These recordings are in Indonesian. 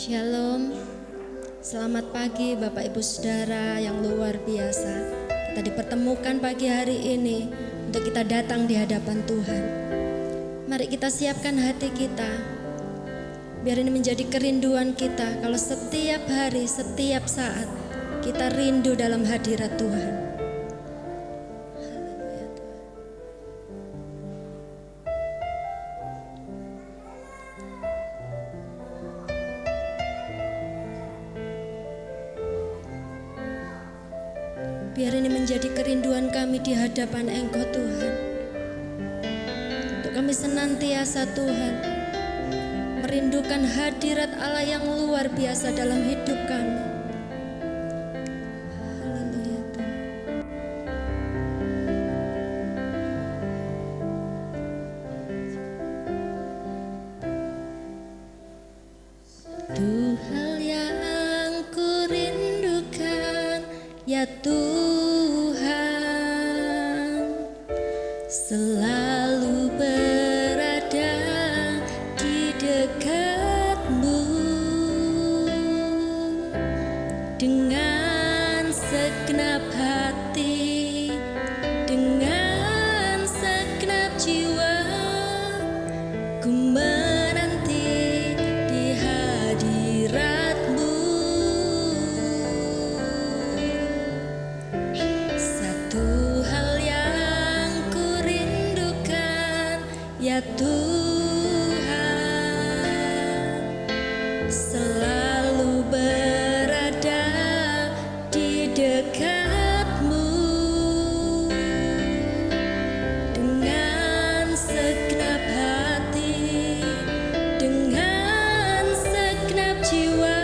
Shalom, selamat pagi Bapak Ibu Saudara yang luar biasa. Kita dipertemukan pagi hari ini untuk kita datang di hadapan Tuhan. Mari kita siapkan hati kita, biar ini menjadi kerinduan kita. Kalau setiap hari, setiap saat kita rindu dalam hadirat Tuhan. Biar ini menjadi kerinduan kami di hadapan Engkau Tuhan. Untuk kami senantiasa Tuhan merindukan hadirat Allah yang luar biasa dalam hidup kami. Haleluya Tuhan. Tuhan yang kurindukan, ya Tuhan, selalu berada di dekat-Mu dengan segenap hati, dengan segenap jiwa. Ku menanti di hadirat-Mu. Satu hal yang kurindukan, ya Tuhan, selalu berada di dekat-Mu dengan segenap hati, dengan segenap jiwa.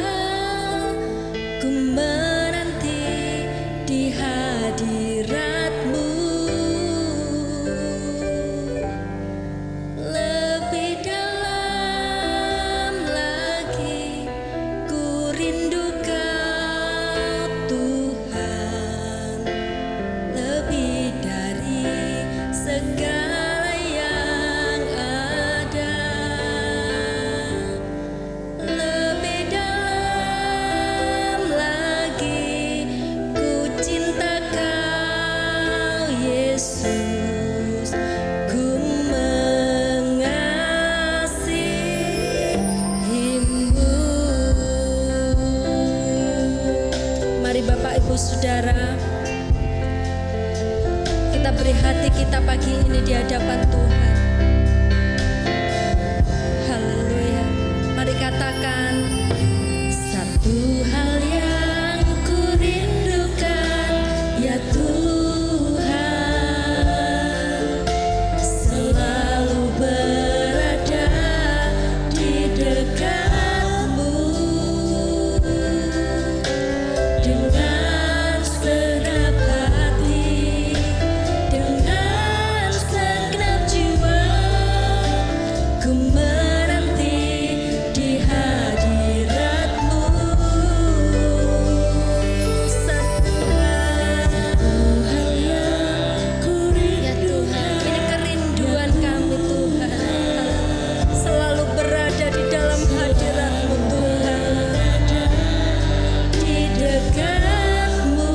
Ku menanti di hadirat-Mu. Lebih dalam lagi ku rindu Kau Tuhan, lebih dari segala yang ada. Lebih dalam lagi ku cinta Kau Yesus, ku mengasihi-Mu. Mari Bapak Ibu Saudara, kita beri hati kita pagi ini di hadapan Tuhan. Haleluya. Mari katakan, satu hal yang kurindukan, ya Tuhan, selalu berada di dekat-Mu dengan segenap hati, dengan segenap jiwa. Ku menanti di hadirat-Mu. Satu hal yang kurindukan, ya Tuhan, ini kerinduan kami Tuhan, selalu berada di dalam hadirat-Mu Tuhan, di dekat-Mu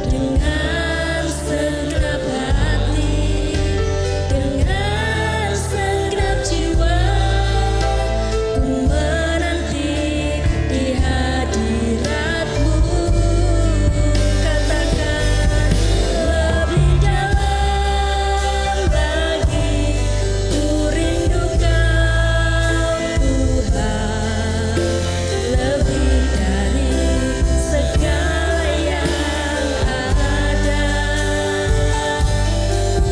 dengan segenap hati, dengan segenap jiwa. Ku menanti di hadirat-Mu. Katakan, lebih dalam lagi ku rindu Kau Tuhan, lebih dari segala yang ada.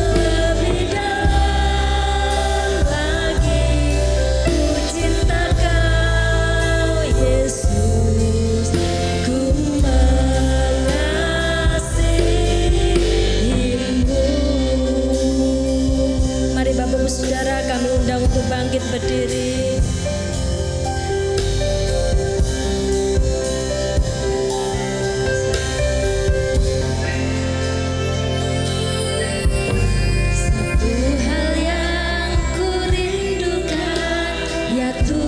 Lebih dalam lagi ku cinta Kau Yesus, ku mengasihi-Mu. Mari Bapak Ibu Saudara, kami undang untuk bangkit berdiri. Satu hal yang kurindukan, ya Tuhan,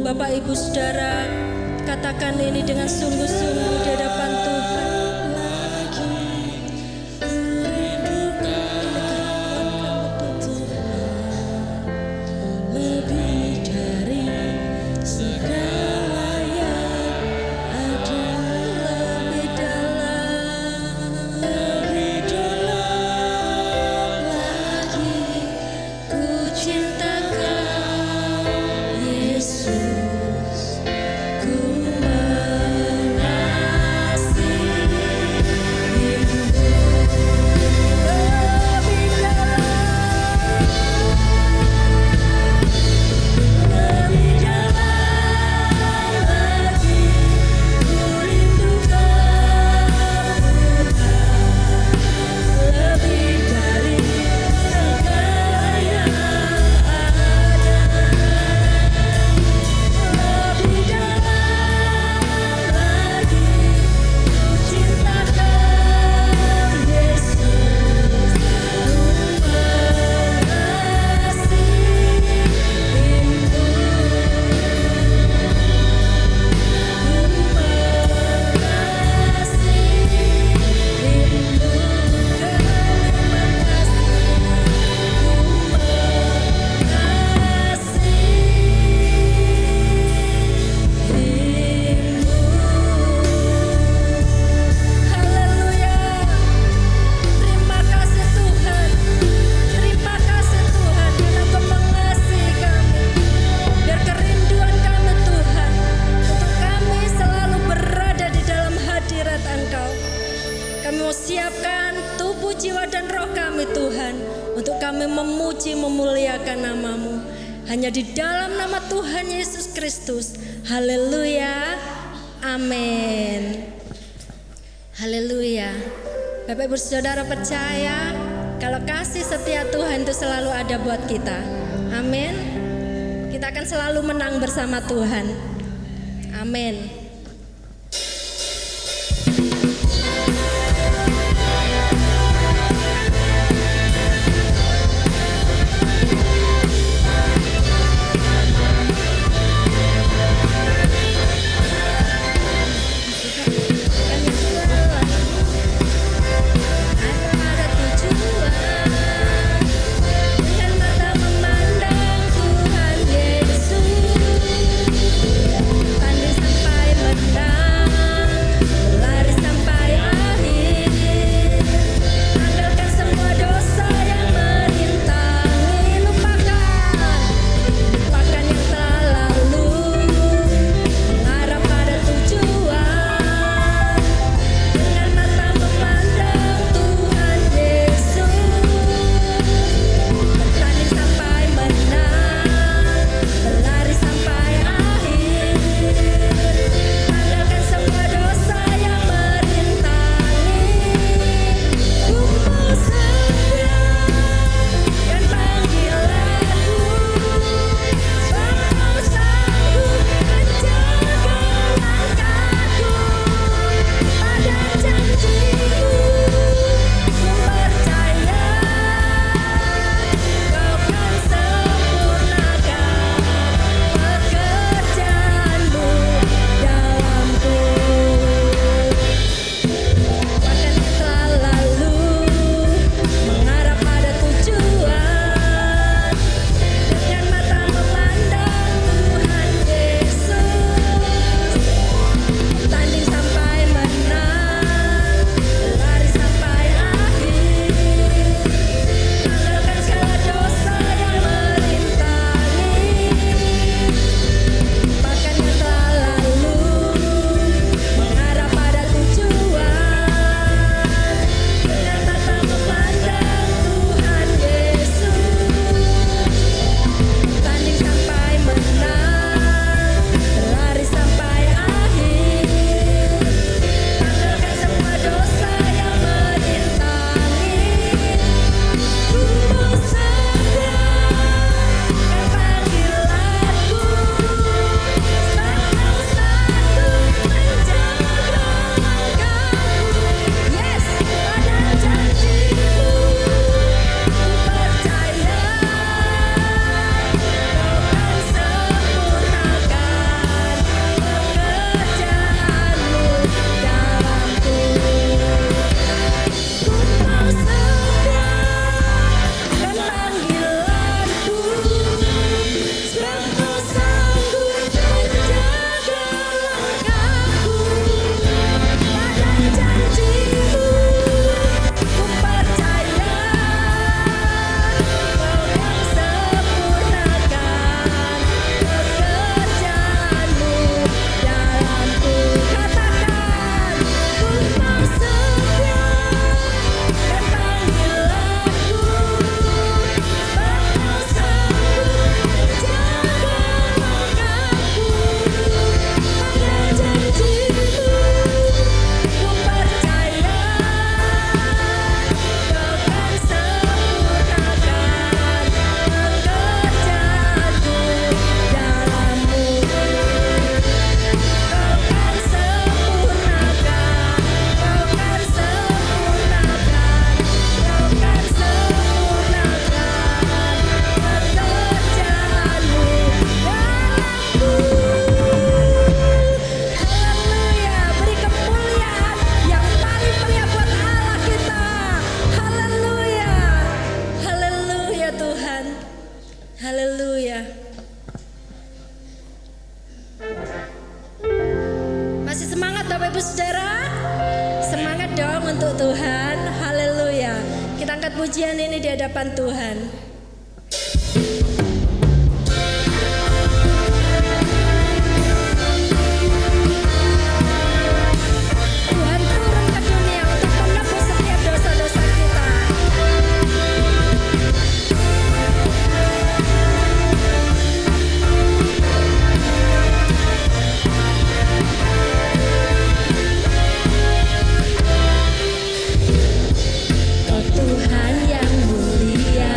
Bapak Ibu Saudara, katakan ini dengan sungguh-sungguh di hadapan Tuhan. Siapkan tubuh, jiwa, dan roh kami Tuhan, untuk kami memuji memuliakan nama-Mu. Hanya di dalam nama Tuhan Yesus Kristus. Haleluya. Amin. Haleluya. Bapak Ibu Saudara percaya kalau kasih setia Tuhan itu selalu ada buat kita. Amin. Kita akan selalu menang bersama Tuhan. Amin. Pandai sampai Ibu Saudara? Semangat dong untuk Tuhan. Haleluya. Kita angkat pujian ini di hadapan Tuhan. Tuhan turun ke dunia untuk menebus setiap dosa-dosa kita. Oh Tuhan yang mulia,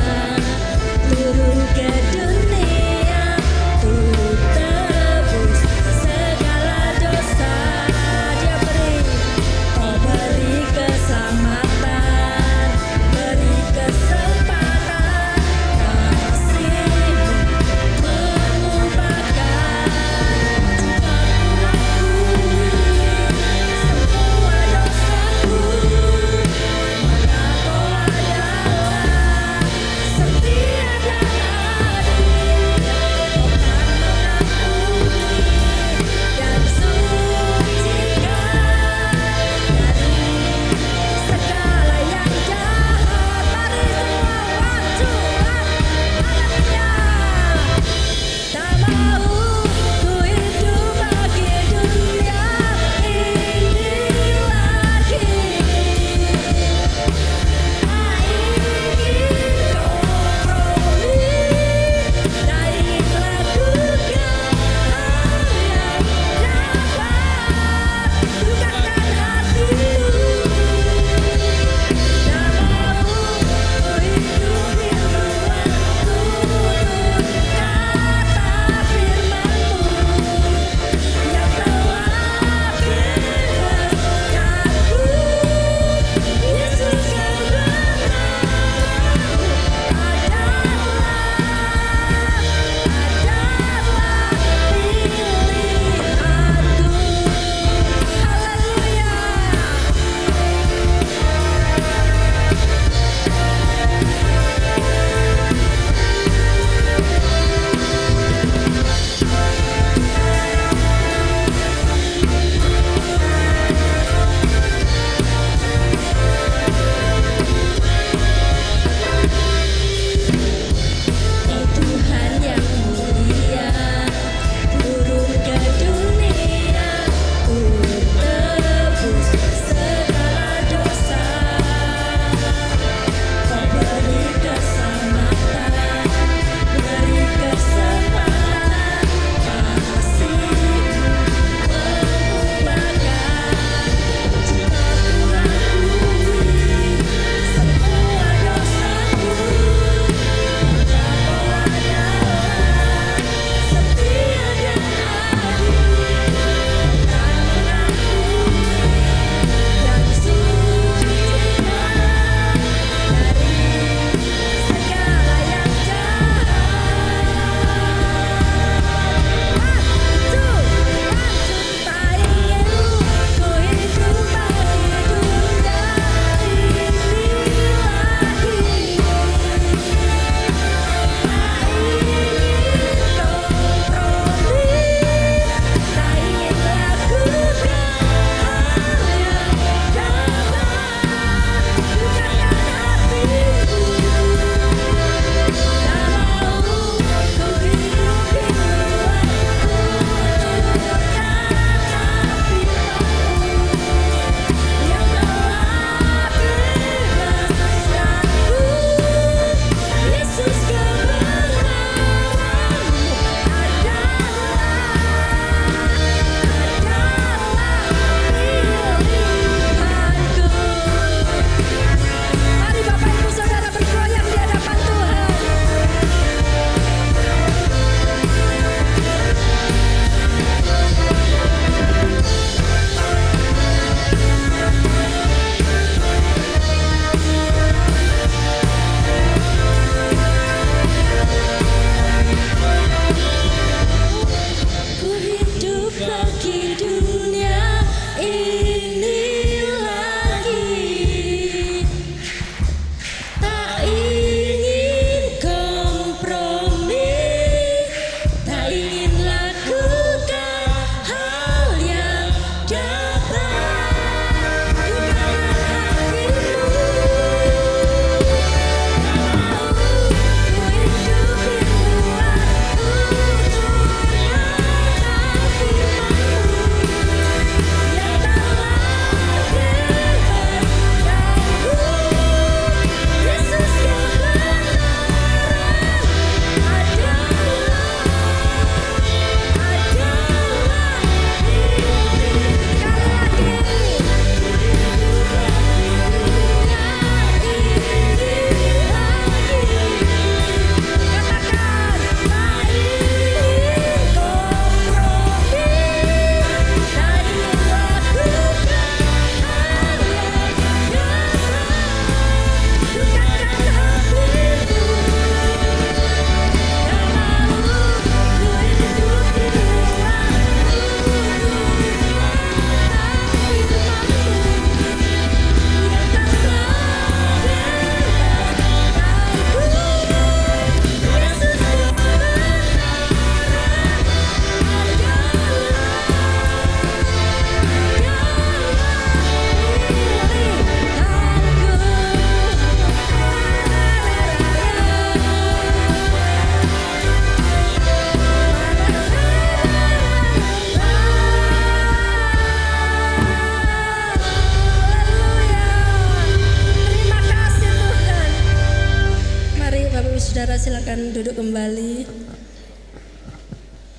silakan duduk kembali.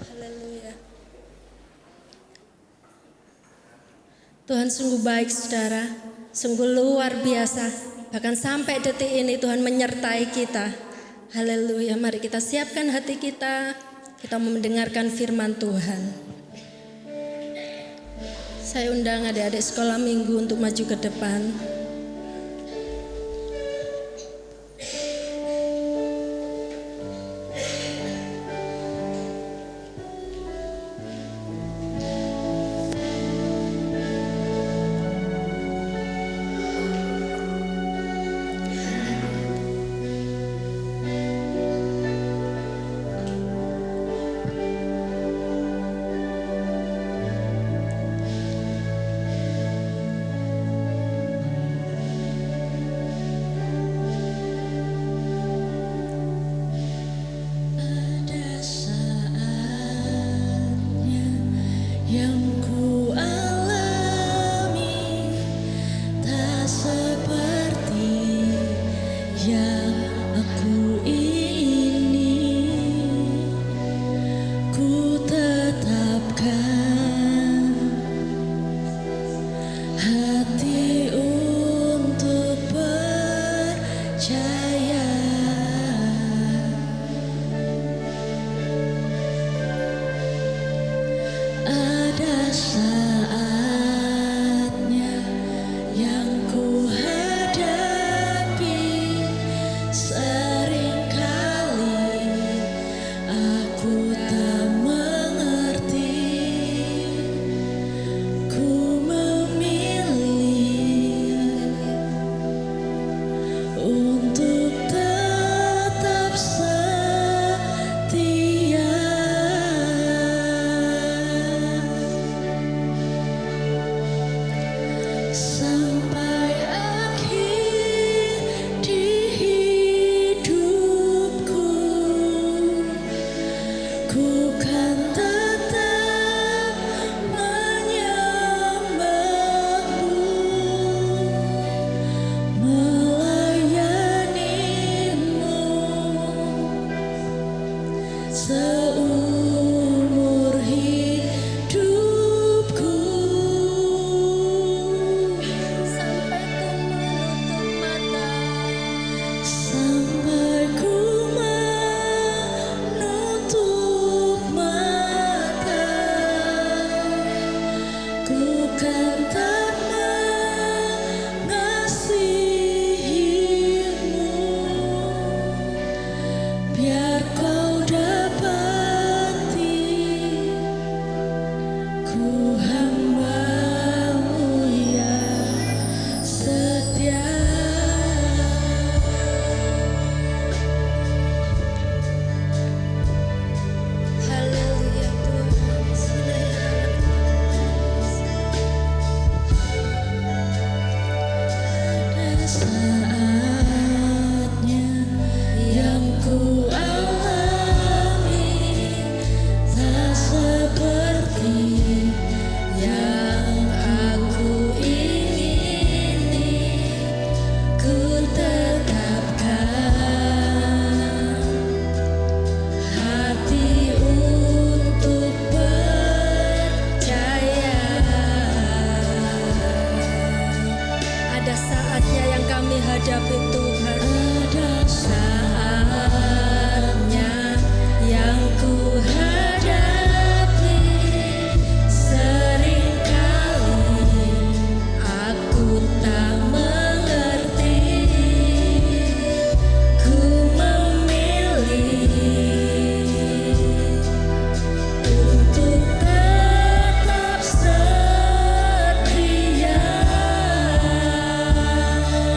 Haleluya. Tuhan sungguh baik saudara, sungguh luar biasa. Bahkan sampai detik ini Tuhan menyertai kita. Haleluya, mari kita siapkan hati kita mau mendengarkan firman Tuhan. Saya undang adik-adik sekolah minggu untuk maju ke depan.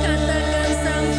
Katakan sampai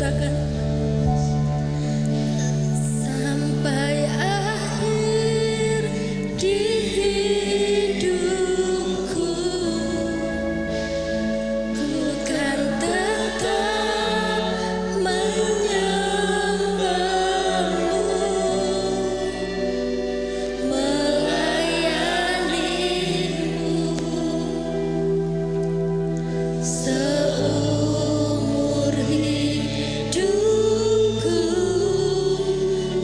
katakan, sampai akhir di hidupku, ku kan tetap menyembahmu, melayanimu seumur hidupku,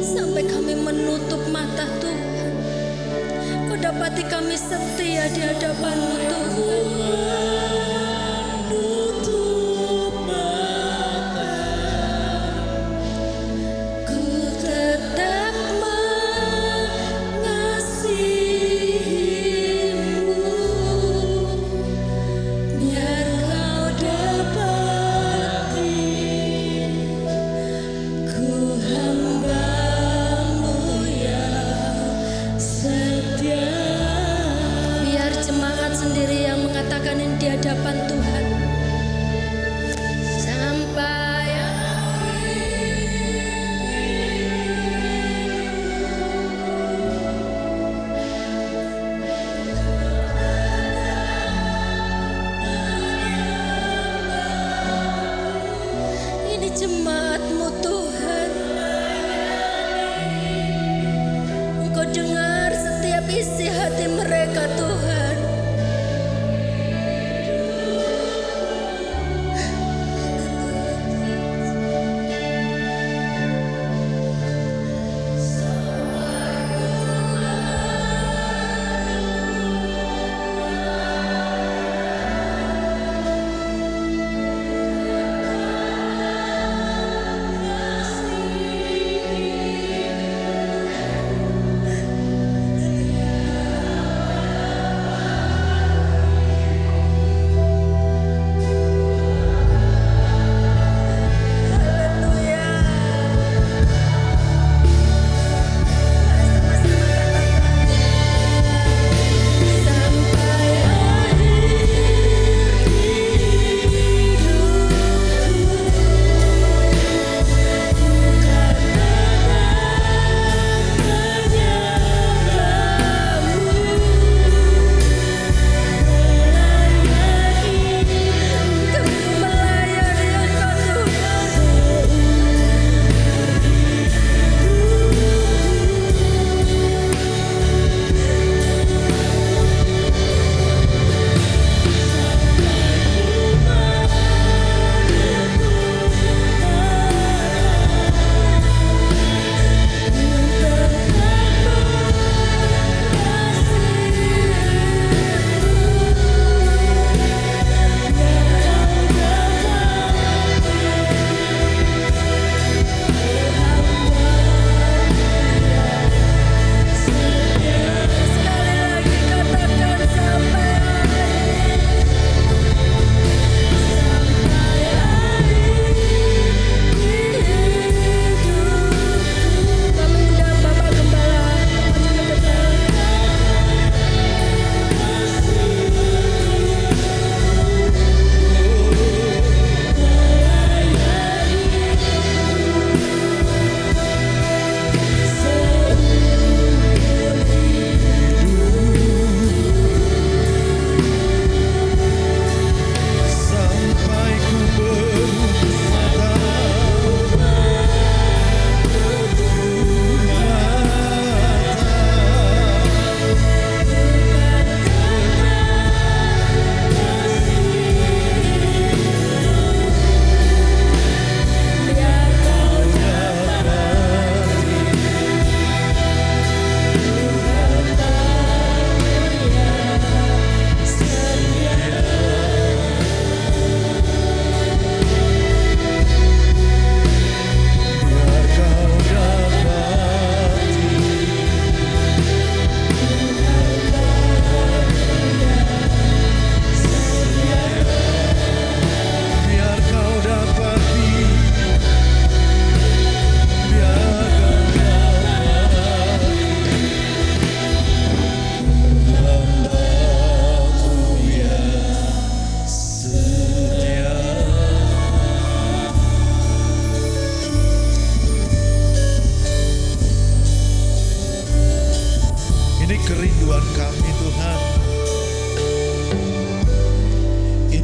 sampai kami menutup mata Tuhan. Kau dapati kami setia di hadapan-Mu Tuhan. Tutup mata, ku tetap mengasihimu, biar kau dapati ku hamba-Mu yang setia. Biar jemaat sendiri yang mengatakan ini di hadapan Tuhan. Sampai ini jemaat-Mu Tuhan. Engkau dengar setiap isi hati mereka Tuhan.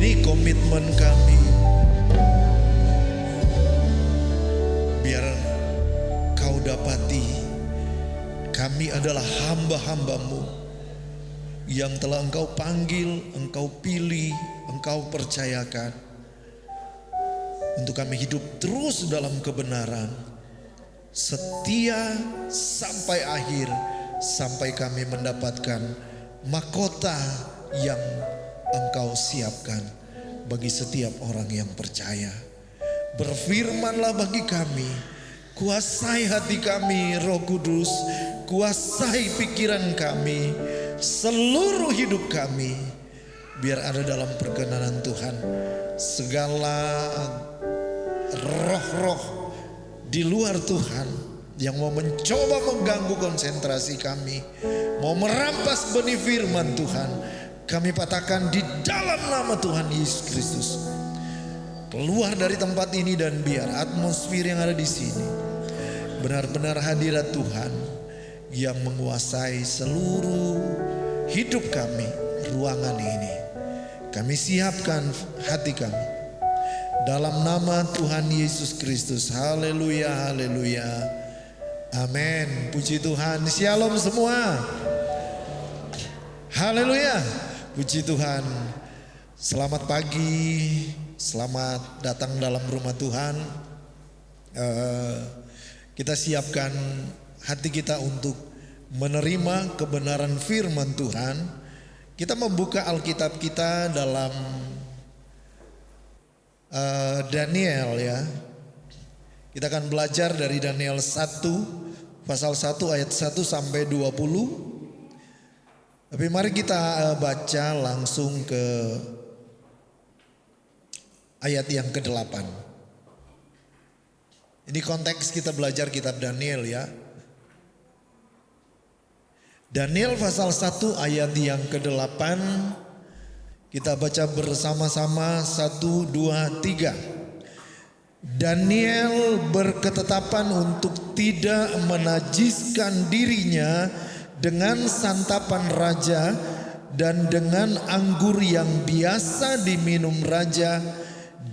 Ini komitmen kami. Biar kau dapati kami adalah hamba-hambamu yang telah engkau panggil, engkau pilih, engkau percayakan untuk kami hidup terus dalam kebenaran, setia sampai akhir, sampai kami mendapatkan mahkota yang engkau siapkan bagi setiap orang yang percaya. Berfirmanlah bagi kami, kuasai hati kami Roh Kudus, kuasai pikiran kami, seluruh hidup kami, biar ada dalam perkenanan Tuhan. Segala roh-roh di luar Tuhan yang mau mencoba mengganggu konsentrasi kami, mau merampas benih firman Tuhan, kami patahkan di dalam nama Tuhan Yesus Kristus. Keluar dari tempat ini dan biar atmosfer yang ada di sini benar-benar hadirat Tuhan yang menguasai seluruh hidup kami, ruangan ini. Kami siapkan hati kami dalam nama Tuhan Yesus Kristus. Haleluya, haleluya. Amin. Puji Tuhan. Shalom semua. Haleluya. Puji Tuhan. Selamat pagi. Selamat datang dalam rumah Tuhan. Kita siapkan hati kita untuk menerima kebenaran firman Tuhan. Kita membuka Alkitab kita dalam Daniel ya. Kita akan belajar dari Daniel 1 pasal 1 ayat 1 sampai 20. Tapi mari kita baca langsung ke ayat yang ke-8. Ini konteks kita belajar kitab Daniel ya. Daniel pasal 1 ayat yang ke-8. Kita baca bersama-sama 1, 2, 3. Daniel berketetapan untuk tidak menajiskan dirinya dengan santapan raja dan dengan anggur yang biasa diminum raja.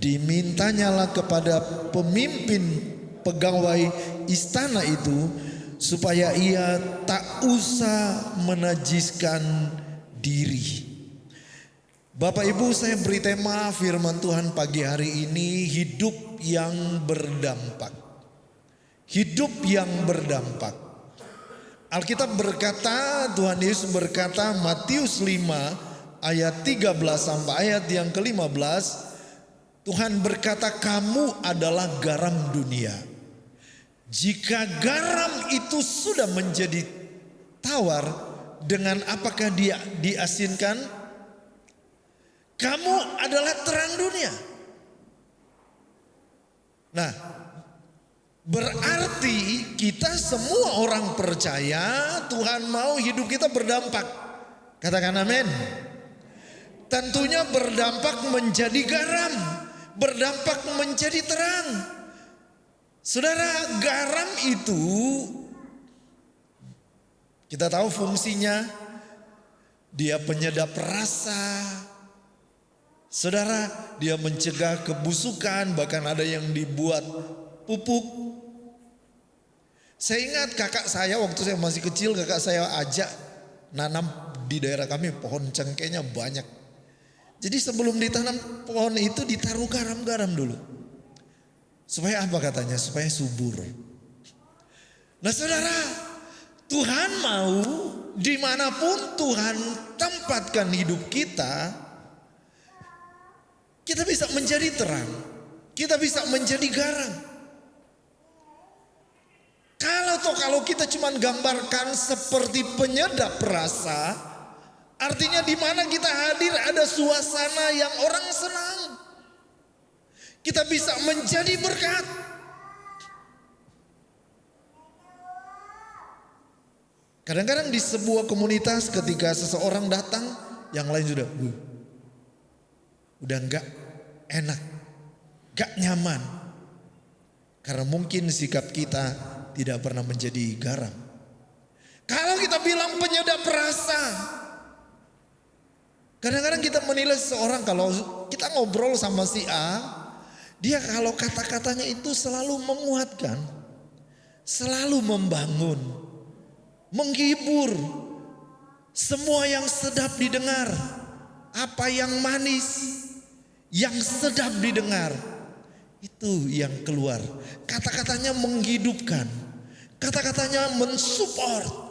Dimintanyalah kepada pemimpin pegawai istana itu supaya ia tak usah menajiskan diri. Bapak Ibu, saya beri tema firman Tuhan pagi hari ini, hidup yang berdampak. Hidup yang berdampak. Alkitab berkata, Tuhan Yesus berkata, Matius 5 ayat 13 sampai ayat yang ke-15, Tuhan berkata, kamu adalah garam dunia. Jika garam itu sudah menjadi tawar, dengan apakah dia diasinkan? Kamu adalah terang dunia. Nah, berarti kita semua orang percaya Tuhan mau hidup kita berdampak. Katakan amin. Tentunya berdampak menjadi garam, berdampak menjadi terang. Saudara, garam itu kita tahu fungsinya, dia penyedap rasa. Saudara, dia mencegah kebusukan, bahkan ada yang dibuat pupuk. Saya ingat kakak saya waktu saya masih kecil, kakak saya ajak nanam di daerah kami pohon cengkehnya banyak. Jadi sebelum ditanam pohon itu ditaruh garam-garam dulu. Supaya apa katanya? Supaya subur. Nah saudara, Tuhan mau dimanapun Tuhan tempatkan hidup kita, kita bisa menjadi terang. Kita bisa menjadi garam. Kalau kita cuma gambarkan seperti penyedap rasa, artinya di mana kita hadir ada suasana yang orang senang. Kita bisa menjadi berkat. Kadang-kadang di sebuah komunitas ketika seseorang datang, yang lain sudah enggak enak, enggak nyaman. Karena mungkin sikap kita tidak pernah menjadi garam. Kalau kita bilang penyedap rasa, Kadang-kadang kita menilai seseorang kalau kita ngobrol sama si A, dia kalau kata-katanya itu selalu menguatkan, selalu membangun, menghibur, semua yang sedap didengar, apa yang manis, yang sedap didengar, itu yang keluar. Kata-katanya menghidupkan, kata-katanya mensupport.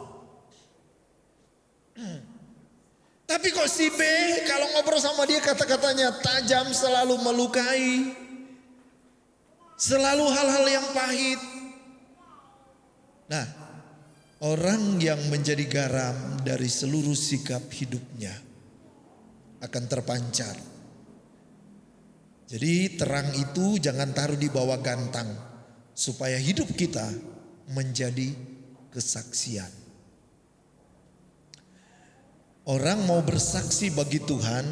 Tapi kok si B kalau ngobrol sama dia kata-katanya tajam, selalu melukai, selalu hal-hal yang pahit. Nah, orang yang menjadi garam dari seluruh sikap hidupnya akan terpancar. Jadi terang itu jangan taruh di bawah gantang, supaya hidup kita menjadi kesaksian. Orang mau bersaksi bagi Tuhan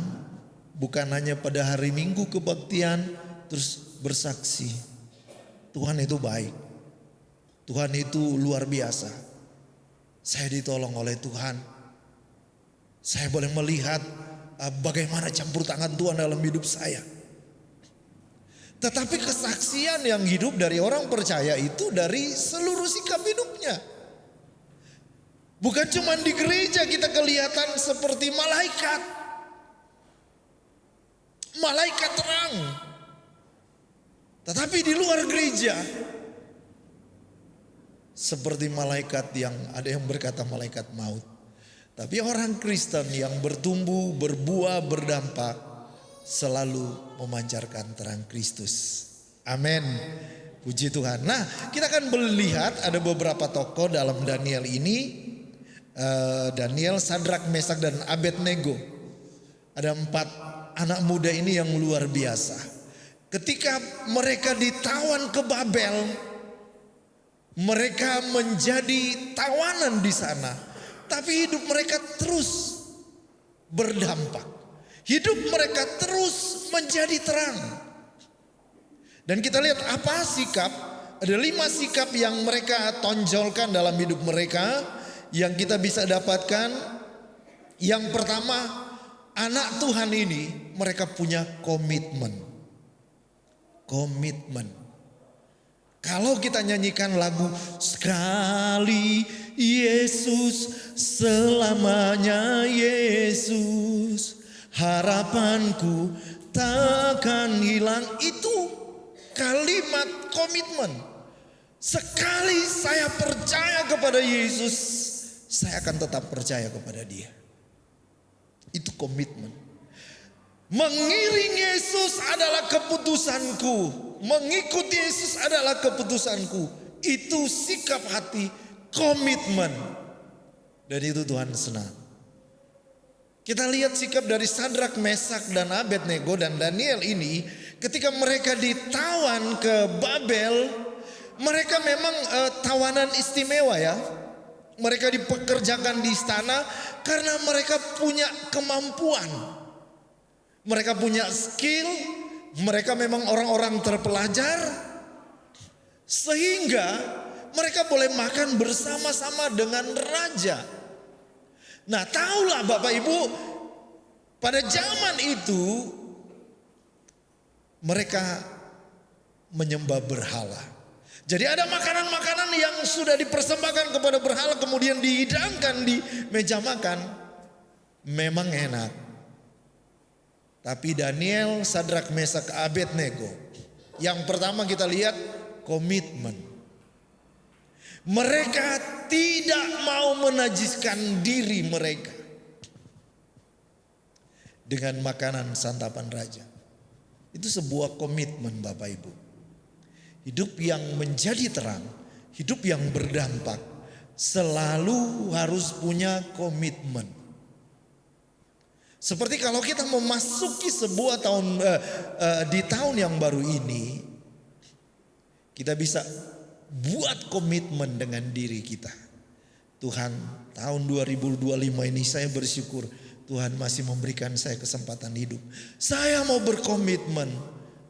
bukan hanya pada hari Minggu kebaktian terus bersaksi. Tuhan itu baik. Tuhan itu luar biasa. Saya ditolong oleh Tuhan. Saya boleh melihat bagaimana campur tangan Tuhan dalam hidup saya. Tetapi kesaksian yang hidup dari orang percaya itu dari seluruh sikap hidupnya. Bukan cuma di gereja kita kelihatan seperti malaikat. Malaikat terang. Tetapi di luar gereja seperti malaikat yang ada yang berkata malaikat maut. Tapi orang Kristen yang bertumbuh, berbuah, berdampak selalu memancarkan terang Kristus. Amin. Puji Tuhan. Nah, kita akan melihat ada beberapa tokoh dalam Daniel ini. Daniel, Sadrak, Mesak, dan Abednego. Ada 4 anak muda ini yang luar biasa. Ketika mereka ditawan ke Babel, mereka menjadi tawanan di sana. Tapi hidup mereka terus berdampak. Hidup mereka terus menjadi terang. Dan kita lihat apa sikap. Ada 5 sikap yang mereka tonjolkan dalam hidup mereka. Yang kita bisa dapatkan. Yang pertama, anak Tuhan ini mereka punya komitmen. Komitmen. Kalau kita nyanyikan lagu sekali Yesus, selamanya Yesus, harapanku takkan hilang. Itu kalimat komitmen. Sekali saya percaya kepada Yesus, saya akan tetap percaya kepada dia. Itu komitmen. Mengiring Yesus adalah keputusanku. Mengikuti Yesus adalah keputusanku. Itu sikap hati, komitmen. Dan itu Tuhan senang. Kita lihat sikap dari Sadrak, Mesak, dan Abednego dan Daniel ini. Ketika mereka ditawan ke Babel, mereka memang tawanan istimewa ya. Mereka dipekerjakan di istana karena mereka punya kemampuan. Mereka punya skill, mereka memang orang-orang terpelajar. Sehingga mereka boleh makan bersama-sama dengan raja. Nah, tahulah Bapak Ibu, pada zaman itu mereka menyembah berhala. Jadi ada makanan-makanan yang sudah dipersembahkan kepada berhala kemudian dihidangkan di meja makan. Memang enak. Tapi Daniel, Sadrak, Mesak, Abednego. Yang pertama kita lihat komitmen. Mereka tidak mau menajiskan diri mereka dengan makanan santapan raja. Itu sebuah komitmen Bapak Ibu. Hidup yang menjadi terang, hidup yang berdampak, selalu harus punya komitmen. Seperti kalau kita memasuki sebuah tahun di tahun yang baru ini, kita bisa buat komitmen dengan diri kita. Tuhan, tahun 2025 ini saya bersyukur Tuhan masih memberikan saya kesempatan hidup. Saya mau berkomitmen,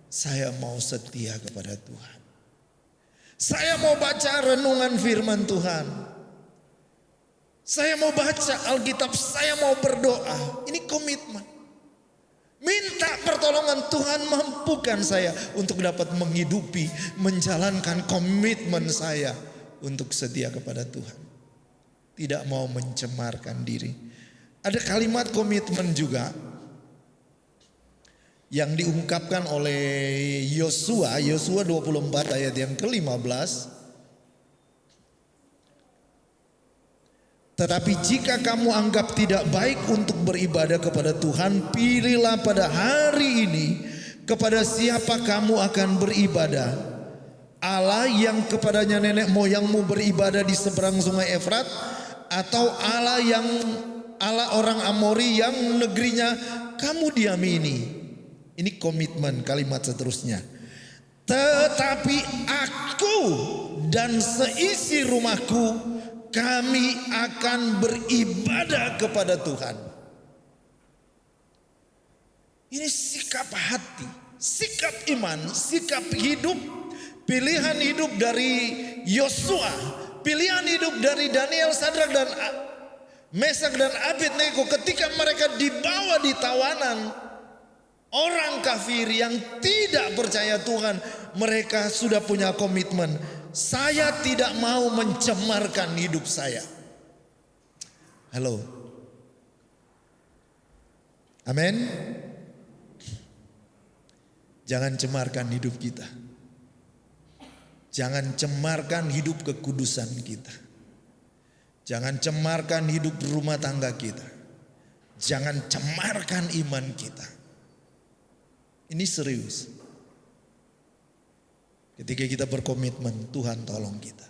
saya mau setia kepada Tuhan. Saya mau baca renungan firman Tuhan. Saya mau baca Alkitab, saya mau berdoa. Ini komitmen. Minta pertolongan Tuhan, mampukan saya untuk dapat menghidupi, menjalankan komitmen saya untuk setia kepada Tuhan. Tidak mau mencemarkan diri. Ada kalimat komitmen juga yang diungkapkan oleh Yosua 24 ayat yang ke-15. Tetapi jika kamu anggap tidak baik untuk beribadah kepada Tuhan, pilihlah pada hari ini kepada siapa kamu akan beribadah. Allah yang kepadanya nenek moyangmu beribadah di seberang sungai Efrat, atau Allah orang Amori yang negerinya kamu diami ini. Ini komitmen kalimat seterusnya. Tetapi aku dan seisi rumahku, kami akan beribadah kepada Tuhan. Ini sikap hati, sikap iman, sikap hidup, pilihan hidup dari Yosua, pilihan hidup dari Daniel, Sadrak dan Mesak dan Abednego ketika mereka dibawa di tawanan orang kafir yang tidak percaya Tuhan. Mereka sudah punya komitmen. Saya tidak mau mencemarkan hidup saya. Halo. Amin. Jangan cemarkan hidup kita. Jangan cemarkan hidup kekudusan kita. Jangan cemarkan hidup rumah tangga kita. Jangan cemarkan iman kita. Ini serius. Ketika kita berkomitmen, Tuhan tolong kita.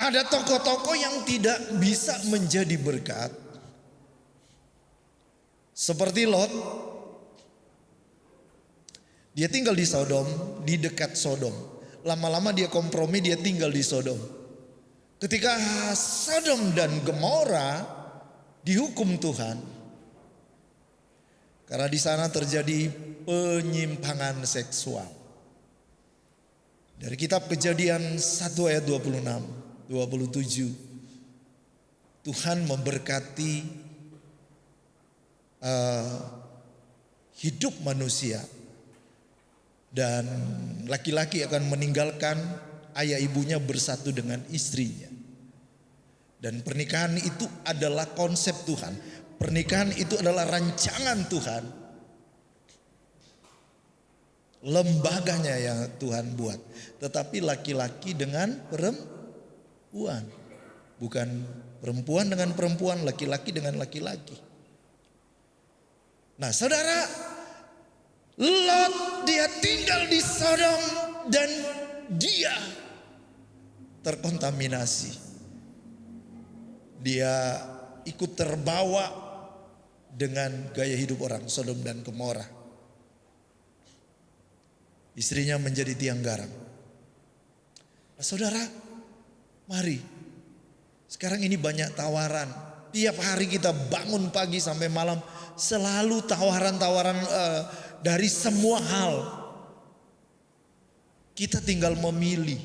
Ada tokoh-tokoh yang tidak bisa menjadi berkat. Seperti Lot. Dia tinggal di Sodom, di dekat Sodom. Lama-lama dia kompromi, dia tinggal di Sodom. Ketika Sodom dan Gomora dihukum Tuhan, karena di sana terjadi penyimpangan seksual. Dari kitab Kejadian 1 ayat 26, 27. Tuhan memberkati hidup manusia. Dan laki-laki akan meninggalkan ayah ibunya bersatu dengan istrinya. Dan pernikahan itu adalah konsep Tuhan. Pernikahan itu adalah rancangan Tuhan. Lembaganya yang Tuhan buat. Tetapi laki-laki dengan perempuan. Bukan perempuan dengan perempuan, laki-laki dengan laki-laki. Nah saudara, Lot dia tinggal di Sodom dan dia terkontaminasi. Dia ikut terbawa dengan gaya hidup orang Sodom dan Gomora. Istrinya menjadi tiang garam. Nah, saudara, mari. Sekarang ini banyak tawaran. Tiap hari kita bangun pagi sampai malam selalu tawaran-tawaran dari semua hal. Kita tinggal memilih.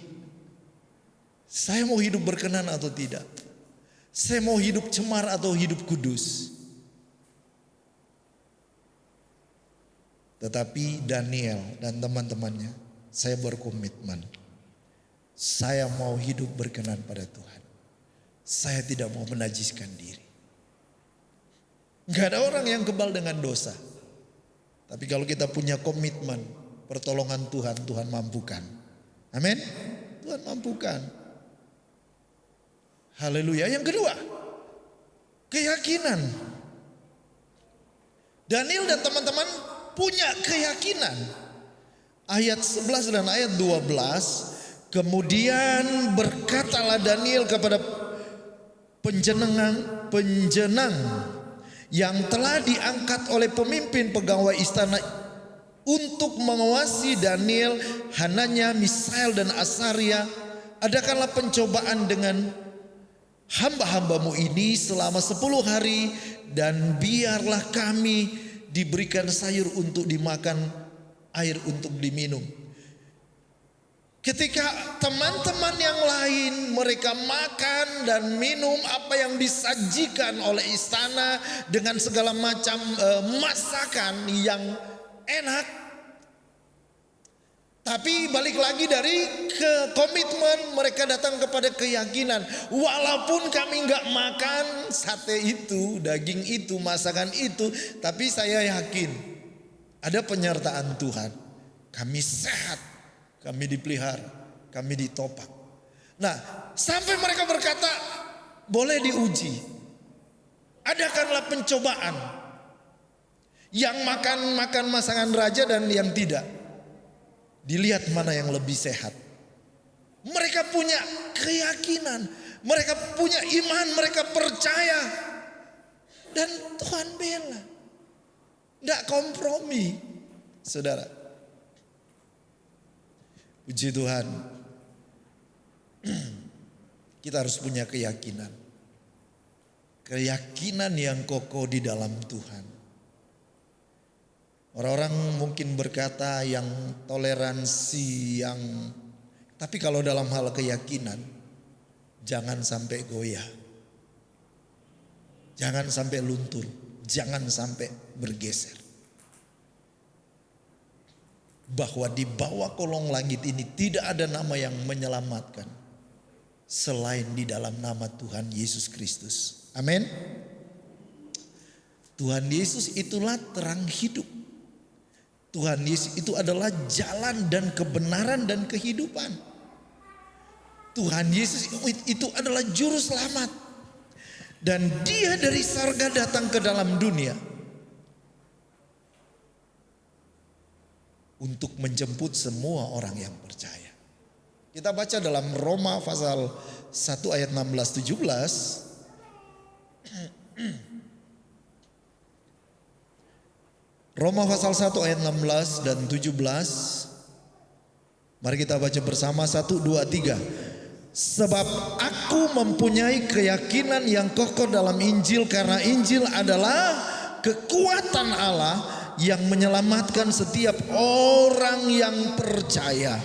Saya mau hidup berkenan atau tidak? Saya mau hidup cemar atau hidup kudus? Tetapi Daniel dan teman-temannya, saya berkomitmen. Saya mau hidup berkenan pada Tuhan. Saya tidak mau menajiskan diri. Gak ada orang yang kebal dengan dosa. Tapi kalau kita punya komitmen, pertolongan Tuhan, Tuhan mampukan. Amin. Tuhan mampukan. Haleluya. Yang kedua, keyakinan. Daniel dan teman-teman punya keyakinan. Ayat 11 dan ayat 12. Kemudian berkatalah Daniel kepada penjenang yang telah diangkat oleh pemimpin pegawai istana untuk mengawasi Daniel, Hananya, Misael dan Asaria. Adakanlah pencobaan dengan hamba-hambamu ini selama 10 hari, dan biarlah kami diberikan sayur untuk dimakan, air untuk diminum. Ketika teman-teman yang lain mereka makan dan minum apa yang disajikan oleh istana dengan segala macam masakan yang enak. Tapi balik lagi dari ke komitmen, mereka datang kepada keyakinan. Walaupun kami nggak makan sate itu, daging itu, masakan itu, tapi saya yakin ada penyertaan Tuhan. Kami sehat, kami dipelihara, kami ditopang. Nah, sampai mereka berkata, boleh diuji. Adakanlah pencobaan. Yang makan masakan raja dan yang tidak. Dilihat mana yang lebih sehat. Mereka punya keyakinan, mereka punya iman, mereka percaya. Dan Tuhan bela. Tidak kompromi, saudara. Puji Tuhan. Kita harus punya keyakinan. Keyakinan yang kokoh di dalam Tuhan. Orang-orang mungkin berkata yang toleransi, yang tapi kalau dalam hal keyakinan jangan sampai goyah. Jangan sampai luntur, jangan sampai bergeser. Bahwa di bawah kolong langit ini tidak ada nama yang menyelamatkan selain di dalam nama Tuhan Yesus Kristus. Amin. Tuhan Yesus itulah terang hidup. Tuhan Yesus itu adalah jalan dan kebenaran dan kehidupan. Tuhan Yesus itu adalah juru selamat. Dan dia dari surga datang ke dalam dunia untuk menjemput semua orang yang percaya. Kita baca dalam Roma pasal 1 ayat 16-17. Roma pasal 1 ayat 16 dan 17. Mari kita baca bersama 1, 2, 3. Sebab aku mempunyai keyakinan yang kokoh dalam Injil, karena Injil adalah kekuatan Allah yang menyelamatkan setiap orang yang percaya.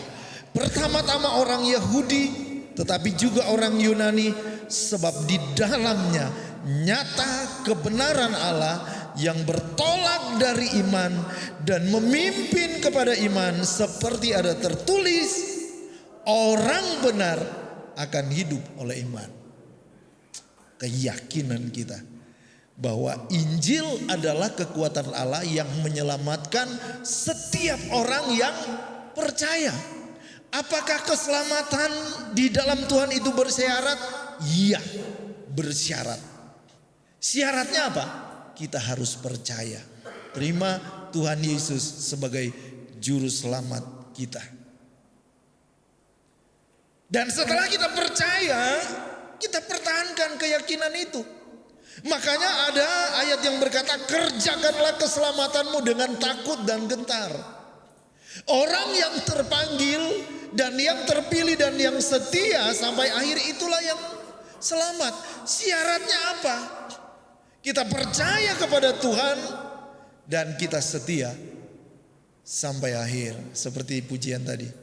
Pertama-tama orang Yahudi, tetapi juga orang Yunani, sebab di dalamnya nyata kebenaran Allah yang bertolak dari iman dan memimpin kepada iman, seperti ada tertulis, orang benar akan hidup oleh iman. Keyakinan kita bahwa Injil adalah kekuatan Allah yang menyelamatkan setiap orang yang percaya. Apakah keselamatan di dalam Tuhan itu bersyarat? Iya, bersyarat. Syaratnya apa? Kita harus percaya. Terima Tuhan Yesus sebagai juru selamat kita. Dan setelah kita percaya, kita pertahankan keyakinan itu. Makanya ada ayat yang berkata, kerjakanlah keselamatanmu dengan takut dan gentar. Orang yang terpanggil dan yang terpilih dan yang setia sampai akhir itulah yang selamat. Syaratnya apa? Kita percaya kepada Tuhan dan kita setia sampai akhir. Seperti pujian tadi.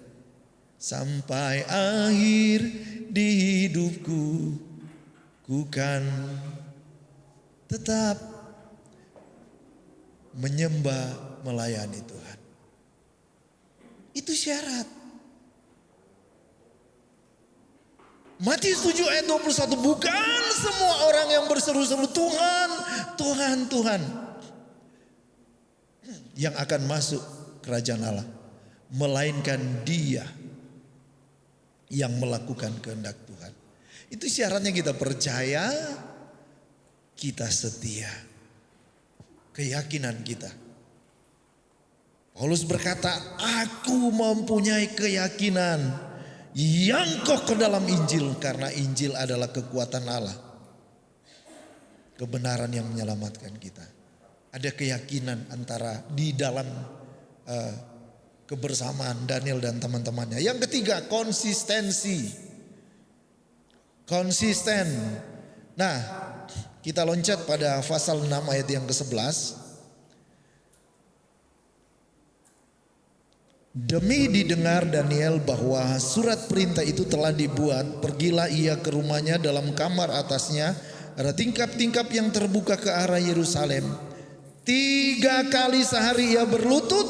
Sampai akhir di hidupku, ku kan tetap menyembah, melayani Tuhan. Itu syarat. Matius 7 ayat 21, bukan semua orang yang berseru-seru Tuhan, Tuhan, Tuhan yang akan masuk kerajaan Allah, melainkan dia yang melakukan kehendak Tuhan. Itu syaratnya, kita percaya, kita setia. Keyakinan kita. Paulus berkata, aku mempunyai keyakinan yang kokoh dalam Injil, karena Injil adalah kekuatan Allah. Kebenaran yang menyelamatkan kita. Ada keyakinan antara di dalam kebersamaan Daniel dan teman-temannya. Yang ketiga, konsistensi. Konsisten. Nah, kita loncat pada pasal 6 ayat yang ke-11. Demi didengar Daniel bahwa surat perintah itu telah dibuat, pergilah ia ke rumahnya. Dalam kamar atasnya ada tingkap-tingkap yang terbuka ke arah Yerusalem. 3 kali sehari ia berlutut,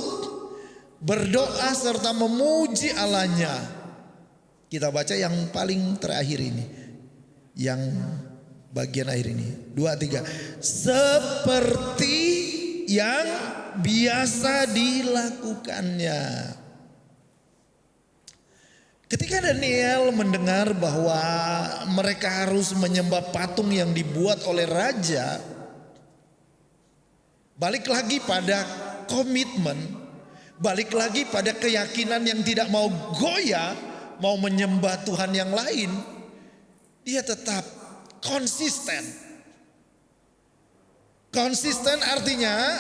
berdoa serta memuji Allahnya. Kita baca yang paling terakhir ini, yang bagian akhir ini, 2, 3. Seperti yang biasa dilakukannya. Ketika Daniel mendengar bahwa mereka harus menyembah patung yang dibuat oleh raja, balik lagi pada komitmen, balik lagi pada keyakinan yang tidak mau goyah, mau menyembah Tuhan yang lain, dia tetap konsisten. Konsisten artinya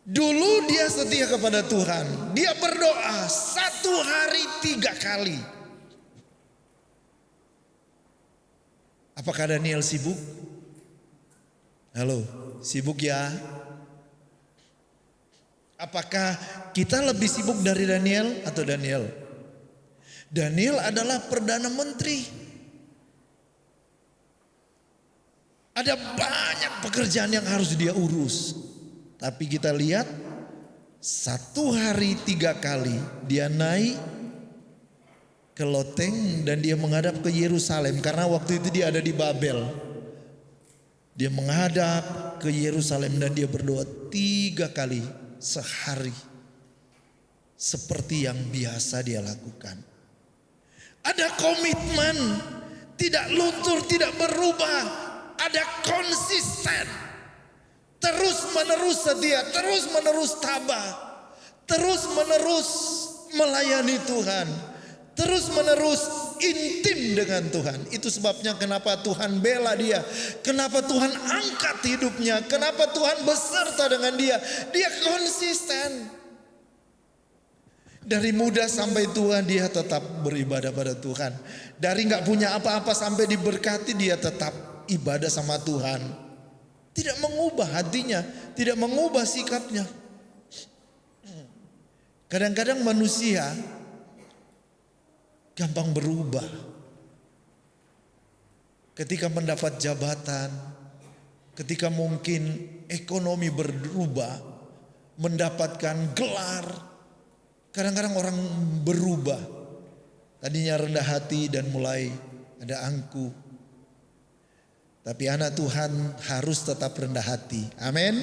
dulu dia setia kepada Tuhan. Dia berdoa 1 hari 3 kali. Apakah Daniel sibuk? Halo, sibuk ya? Apakah kita lebih sibuk dari Daniel atau Daniel? Daniel adalah Perdana Menteri. Ada banyak pekerjaan yang harus dia urus. Tapi kita lihat 1 hari 3 kali dia naik ke loteng dan dia menghadap ke Yerusalem. Karena waktu itu dia ada di Babel. Dia menghadap ke Yerusalem dan dia berdoa 3 kali sehari. Seperti yang biasa dia lakukan. Ada komitmen, tidak luntur, tidak berubah. Ada konsisten, terus menerus setia, terus menerus tabah, terus menerus melayani Tuhan, terus menerus intim dengan Tuhan. Itu sebabnya kenapa Tuhan bela dia, kenapa Tuhan angkat hidupnya, kenapa Tuhan beserta dengan dia. Dia konsisten. Dari muda sampai tua dia tetap beribadah pada Tuhan. Dari gak punya apa-apa sampai diberkati dia tetap ibadah sama Tuhan. Tidak mengubah hatinya, tidak mengubah sikapnya. Kadang-kadang manusia gampang berubah. Ketika mendapat jabatan, ketika mungkin ekonomi berubah, mendapatkan gelar, kadang-kadang orang berubah. Tadinya rendah hati dan mulai ada angkuh. Tapi anak Tuhan harus tetap rendah hati. Amin.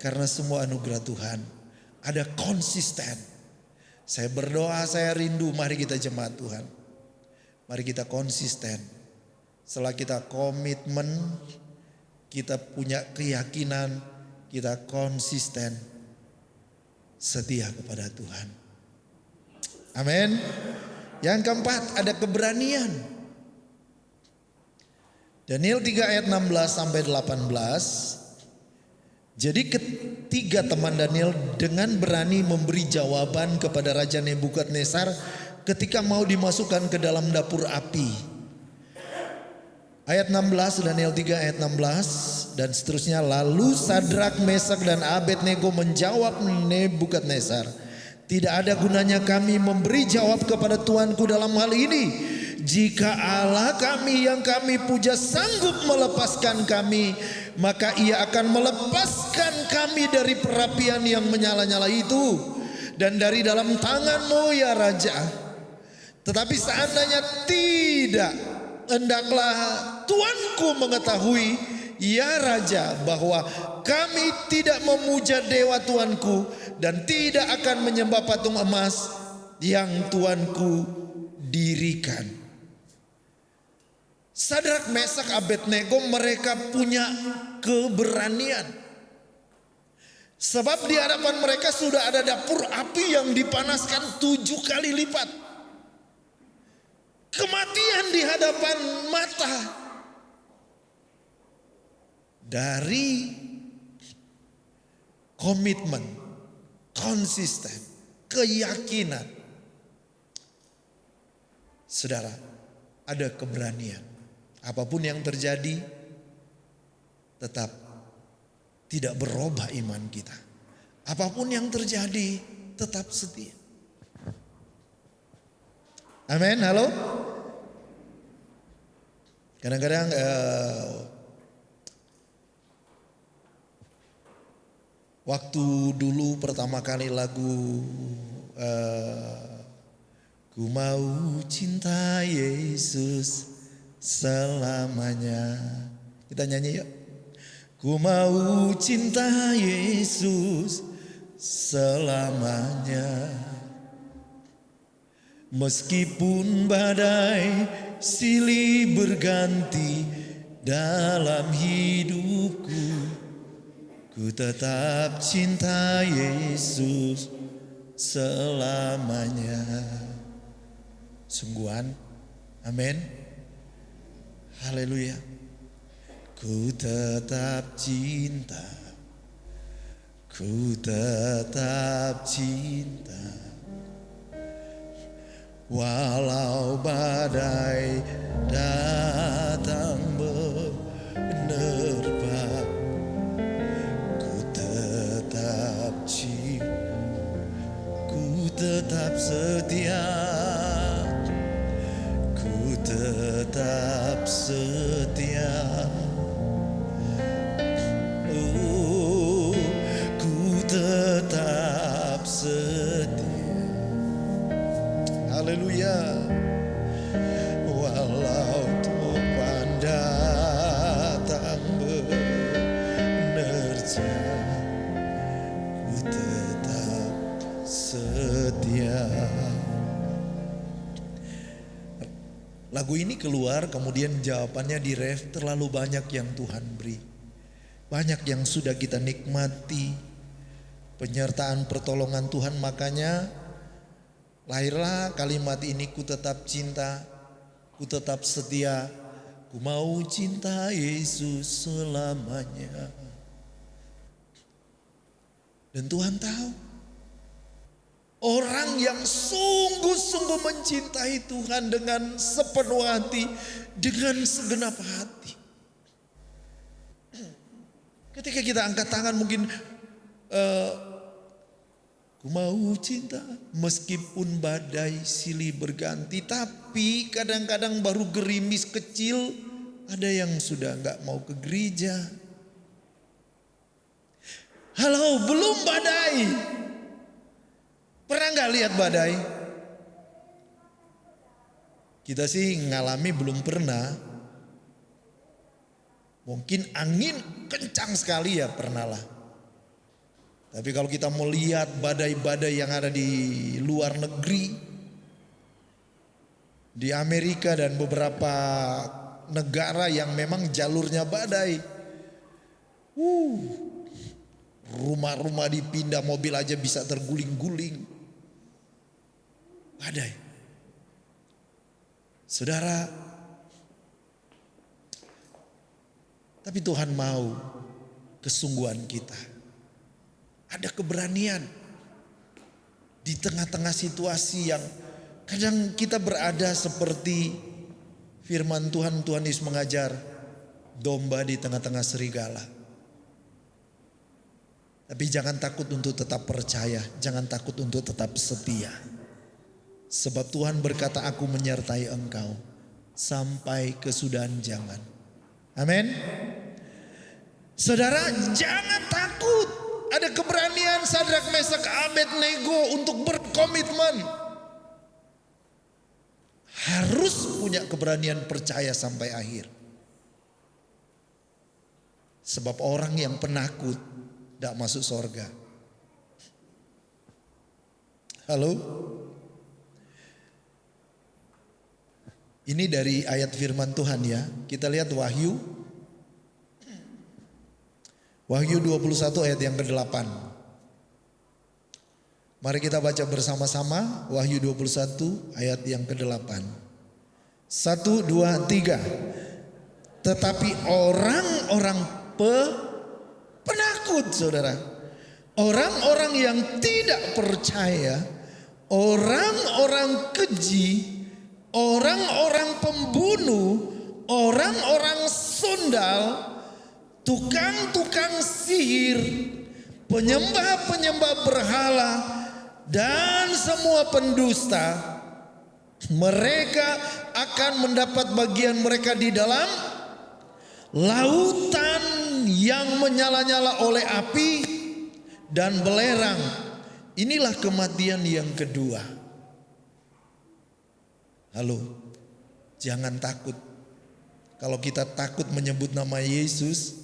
Karena semua anugerah Tuhan. Ada konsisten. Saya berdoa, saya rindu. Mari kita jemaat Tuhan. Mari kita konsisten. Setelah kita komitmen, kita punya keyakinan, kita konsisten, setia kepada Tuhan. Amin. Yang keempat, ada keberanian. Daniel 3 ayat 16 sampai 18. Jadi ketiga teman Daniel dengan berani memberi jawaban kepada Raja Nebukadnezar ketika mau dimasukkan ke dalam dapur api. Ayat 16, Daniel 3 ayat 16 dan seterusnya. Lalu Sadrak, Mesak dan Abednego menjawab Nebukadnezar, tidak ada gunanya kami memberi jawab kepada Tuanku dalam hal ini. Jika Allah kami yang kami puja sanggup melepaskan kami, maka ia akan melepaskan kami dari perapian yang menyala-nyala itu dan dari dalam tanganmu ya Raja. Tetapi seandainya tidak, hendaklah Tuanku mengetahui ya Raja bahwa kami tidak memuja dewa Tuanku dan tidak akan menyembah patung emas yang Tuanku dirikan. Sadrak, Mesak, Abednego mereka punya keberanian. Sebab di hadapan mereka sudah ada dapur api yang dipanaskan 7 kali lipat. Kematian di hadapan mata. Dari komitmen, konsisten, keyakinan. Saudara, ada keberanian. Apapun yang terjadi, tetap tidak berubah iman kita. Apapun yang terjadi, tetap setia. Amin, halo. Kadang-kadang waktu dulu pertama kali lagu Ku mau cinta Yesus selamanya. Kita nyanyi yuk. Ku mau cinta Yesus selamanya. Meskipun badai silih berganti dalam hidupku, ku tetap cinta Yesus selamanya. Sungguhan, amin, haleluya. Ku tetap cinta, ku tetap cinta, walau badai datang menerpa. Ku tetap cinta, ku tetap setia, ku tetap setia. Oh, ku tetap setia. Haleluya. Walau topan datang menerjang, ku tetap setia. Lagu ini keluar, kemudian jawabannya di ref, terlalu banyak yang Tuhan beri. Banyak yang sudah kita nikmati penyertaan pertolongan Tuhan, makanya lahirlah kalimat ini, ku tetap cinta, ku tetap setia, ku mau cinta Yesus selamanya. Dan Tuhan tahu, orang yang sungguh-sungguh mencintai Tuhan dengan sepenuh hati, dengan segenap hati. Ketika kita angkat tangan mungkin ku mau cinta meskipun badai silih berganti. Tapi kadang-kadang baru gerimis kecil, ada yang sudah gak mau ke gereja. Halo, belum badai. Pernah gak lihat badai? Kita sih ngalami belum pernah. Mungkin angin kencang sekali ya pernah lah. Tapi kalau kita mau lihat badai-badai yang ada di luar negeri, di Amerika dan beberapa negara yang memang jalurnya badai, rumah-rumah dipindah, mobil aja bisa terguling-guling. Badai. Saudara, tapi Tuhan mau kesungguhan kita. Ada keberanian di tengah-tengah situasi yang kadang kita berada seperti firman Tuhan. Tuhan Yesus mengajar domba di tengah-tengah serigala. Tapi jangan takut untuk tetap percaya, jangan takut untuk tetap setia. Sebab Tuhan berkata, aku menyertai engkau sampai kesudahan zaman. Amin. Saudara, jangan takut. Ada keberanian Sadrak, Mesak, Abednego untuk berkomitmen. Harus punya keberanian percaya sampai akhir. Sebab orang yang penakut tidak masuk surga. Halo? Ini dari ayat firman Tuhan ya. Kita lihat Wahyu. Wahyu 21 ayat yang ke-8. Mari kita baca bersama-sama Wahyu 21 ayat yang ke-8. 1, 2, 3. Tetapi orang-orang penakut, saudara. Orang-orang yang tidak percaya, orang-orang keji, orang-orang pembunuh, orang-orang sundal, tukang-tukang sihir, penyembah-penyembah berhala, dan semua pendusta Mereka akan mendapat bagian mereka di dalam lautan yang menyala-nyala oleh api dan belerang. Inilah kematian yang kedua. Halo, jangan takut. Kalau kita takut menyebut nama Yesus,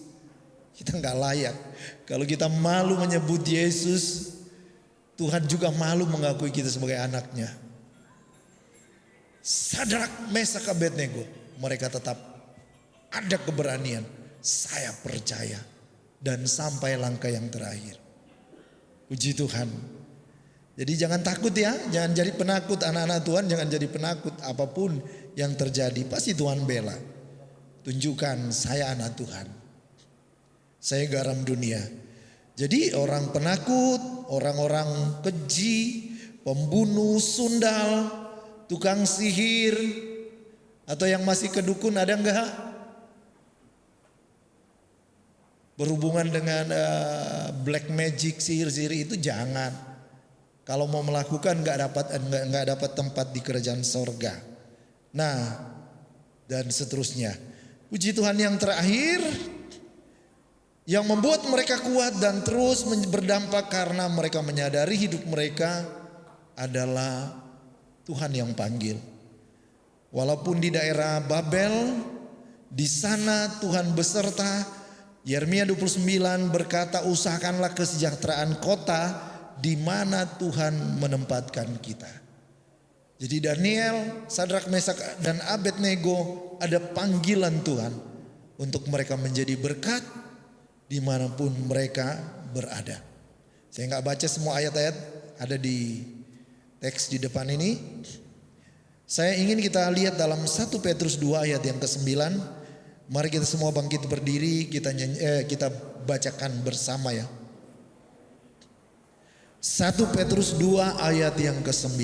kita nggak layak. Kalau kita malu menyebut Yesus, Tuhan juga malu mengakui kita sebagai anaknya. Sadrak, Mesak, Abednego, mereka tetap ada keberanian. Saya percaya, dan sampai langkah yang terakhir. Puji Tuhan. Jadi jangan takut ya, jangan jadi penakut. Anak-anak Tuhan jangan jadi penakut. Apapun yang terjadi pasti Tuhan bela. Tunjukkan saya anak Tuhan, saya garam dunia. Jadi orang penakut, orang-orang keji, pembunuh, sundal, tukang sihir, atau yang masih kedukun ada enggak? Berhubungan dengan black magic, sihir-sihir itu jangan. Kalau mau melakukan nggak dapat tempat di kerajaan sorga. Nah, dan seterusnya. Puji Tuhan, yang terakhir yang membuat mereka kuat dan terus berdampak karena mereka menyadari hidup mereka adalah Tuhan yang panggil. Walaupun di daerah Babel, di sana Tuhan beserta. Yeremia 29 berkata, usahakanlah kesejahteraan kota di mana Tuhan menempatkan kita. Jadi Daniel, Sadrak, Mesak, dan Abednego ada panggilan Tuhan untuk mereka menjadi berkat dimanapun mereka berada. Saya nggak baca semua ayat-ayat ada di teks di depan ini. Saya ingin kita lihat dalam 1 Petrus 2 ayat yang ke-9. Mari kita semua bangkit berdiri, kita bacakan bersama ya. 1 Petrus 2 ayat yang ke-9.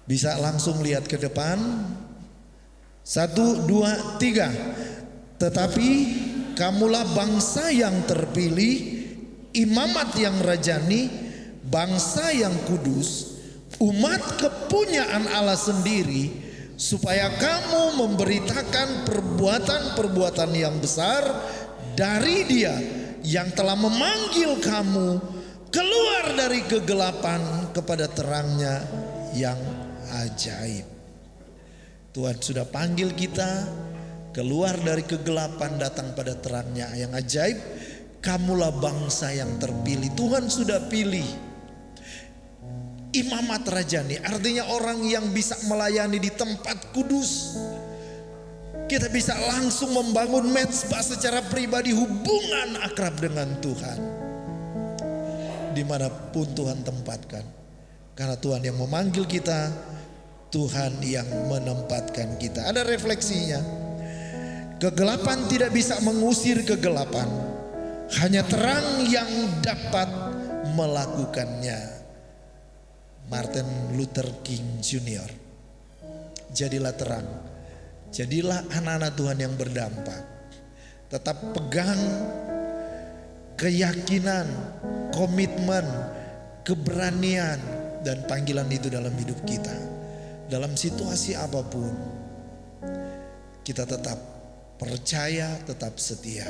Bisa langsung lihat ke depan. 1, 2, 3. Tetapi kamulah bangsa yang terpilih, imamat yang rajani, bangsa yang kudus, umat kepunyaan Allah sendiri, supaya kamu memberitakan perbuatan-perbuatan yang besar dari Dia yang telah memanggil kamu keluar dari kegelapan kepada terangnya yang ajaib. Tuhan sudah panggil kita keluar dari kegelapan datang pada terangnya yang ajaib. Kamulah bangsa yang terpilih. Tuhan sudah pilih. Imamat rajani artinya orang yang bisa melayani di tempat kudus. Kita bisa langsung membangun mezbah secara pribadi, hubungan akrab dengan Tuhan dimanapun Tuhan tempatkan. Karena Tuhan yang memanggil kita, Tuhan yang menempatkan kita. Ada refleksinya. Kegelapan tidak bisa mengusir kegelapan, hanya terang yang dapat melakukannya. Martin Luther King Jr. Jadilah terang, jadilah anak-anak Tuhan yang berdampak. Tetap pegang keyakinan, komitmen, keberanian dan panggilan itu dalam hidup kita. Dalam situasi apapun kita tetap percaya, tetap setia.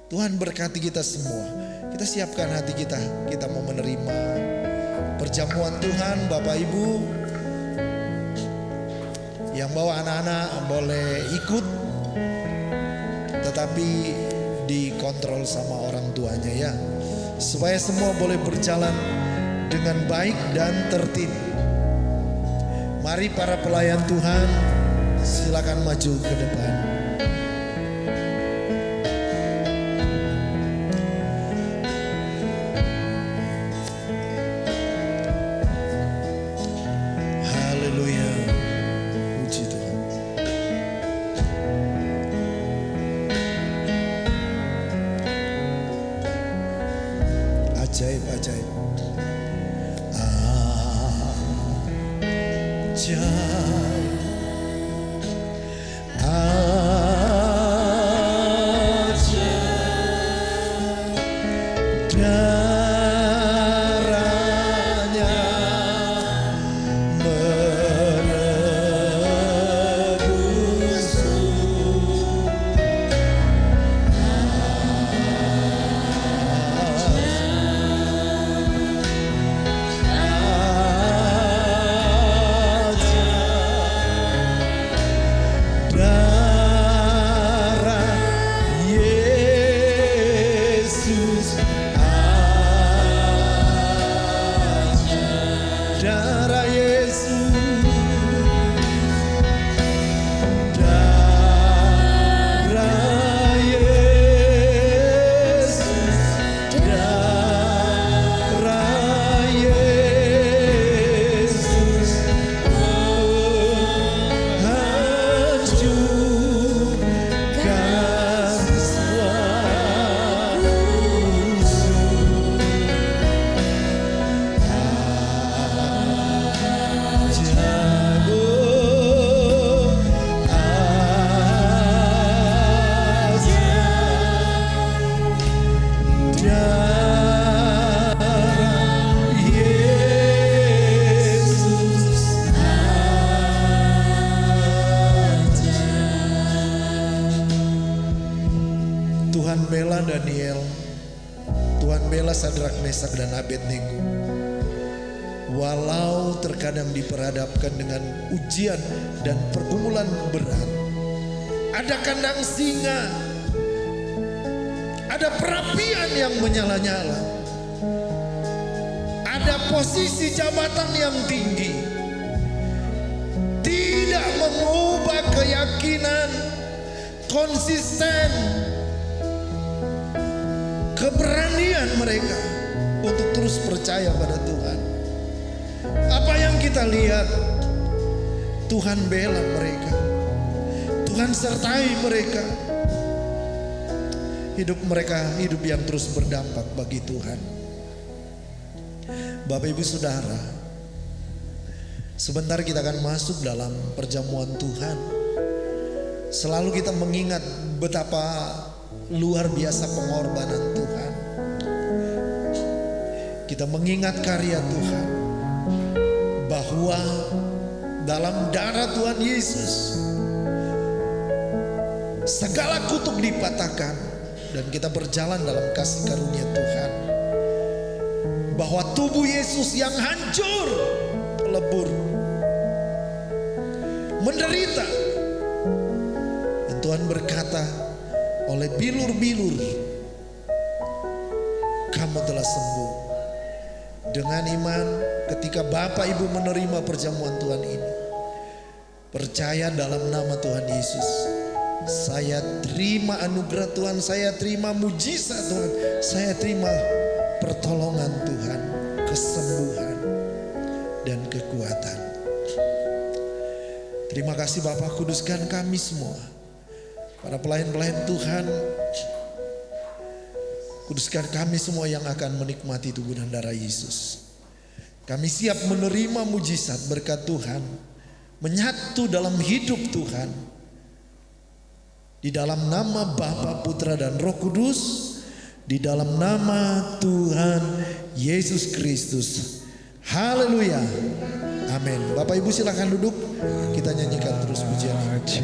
Tuhan berkati kita semua. Kita siapkan hati kita, kita mau menerima perjamuan Tuhan. Bapak Ibu yang bawa anak-anak boleh ikut, tetapi dikontrol sama orang tuanya ya, supaya semua boleh berjalan dengan baik dan tertib. Mari para pelayan Tuhan, silakan maju ke depan. Darahnya Darah Yesus, darah Yesus, darah Yesus menghancurkan semua musuh. Tuhan bela Daniel, Tuhan bela Sadrak, Mesak dan Abednego. Walau terkadang diperhadapkan dengan ujian dan pergumulan berat, ada kandang singa, ada perapian yang menyala-nyala, ada posisi jabatan yang tinggi, tidak mengubah keyakinan, konsisten, keberanian mereka untuk terus percaya pada Tuhan. Apa yang kita lihat, Tuhan bela mereka, Tuhan sertai mereka. Hidup mereka hidup yang terus berdampak bagi Tuhan. Bapak Ibu Saudara, sebentar kita akan masuk dalam perjamuan Tuhan. Selalu kita mengingat betapa luar biasa pengorbanan Tuhan. Kita mengingat karya Tuhan, bahwa dalam darah Tuhan Yesus segala kutuk dipatahkan dan kita berjalan dalam kasih karunia Tuhan. Bahwa tubuh Yesus yang hancur, lebur, menderita, dan Tuhan berkata, oleh bilur-bilur kamu telah sembuh. Dengan iman, ketika Bapak Ibu menerima perjamuan Tuhan ini, percaya dalam nama Tuhan Yesus, saya terima anugerah Tuhan, saya terima mujizat Tuhan, saya terima pertolongan Tuhan, kesembuhan dan kekuatan. Terima kasih Bapak, kuduskan kami semua, para pelayan-pelayan Tuhan. Kuduskan kami semua yang akan menikmati tubuh dan darah Yesus. Kami siap menerima mujizat berkat Tuhan, menyatu dalam hidup Tuhan. Di dalam nama Bapa, Putra dan Roh Kudus, di dalam nama Tuhan Yesus Kristus. Haleluya. Amin. Bapak Ibu silakan duduk, kita nyanyikan terus pujian ini.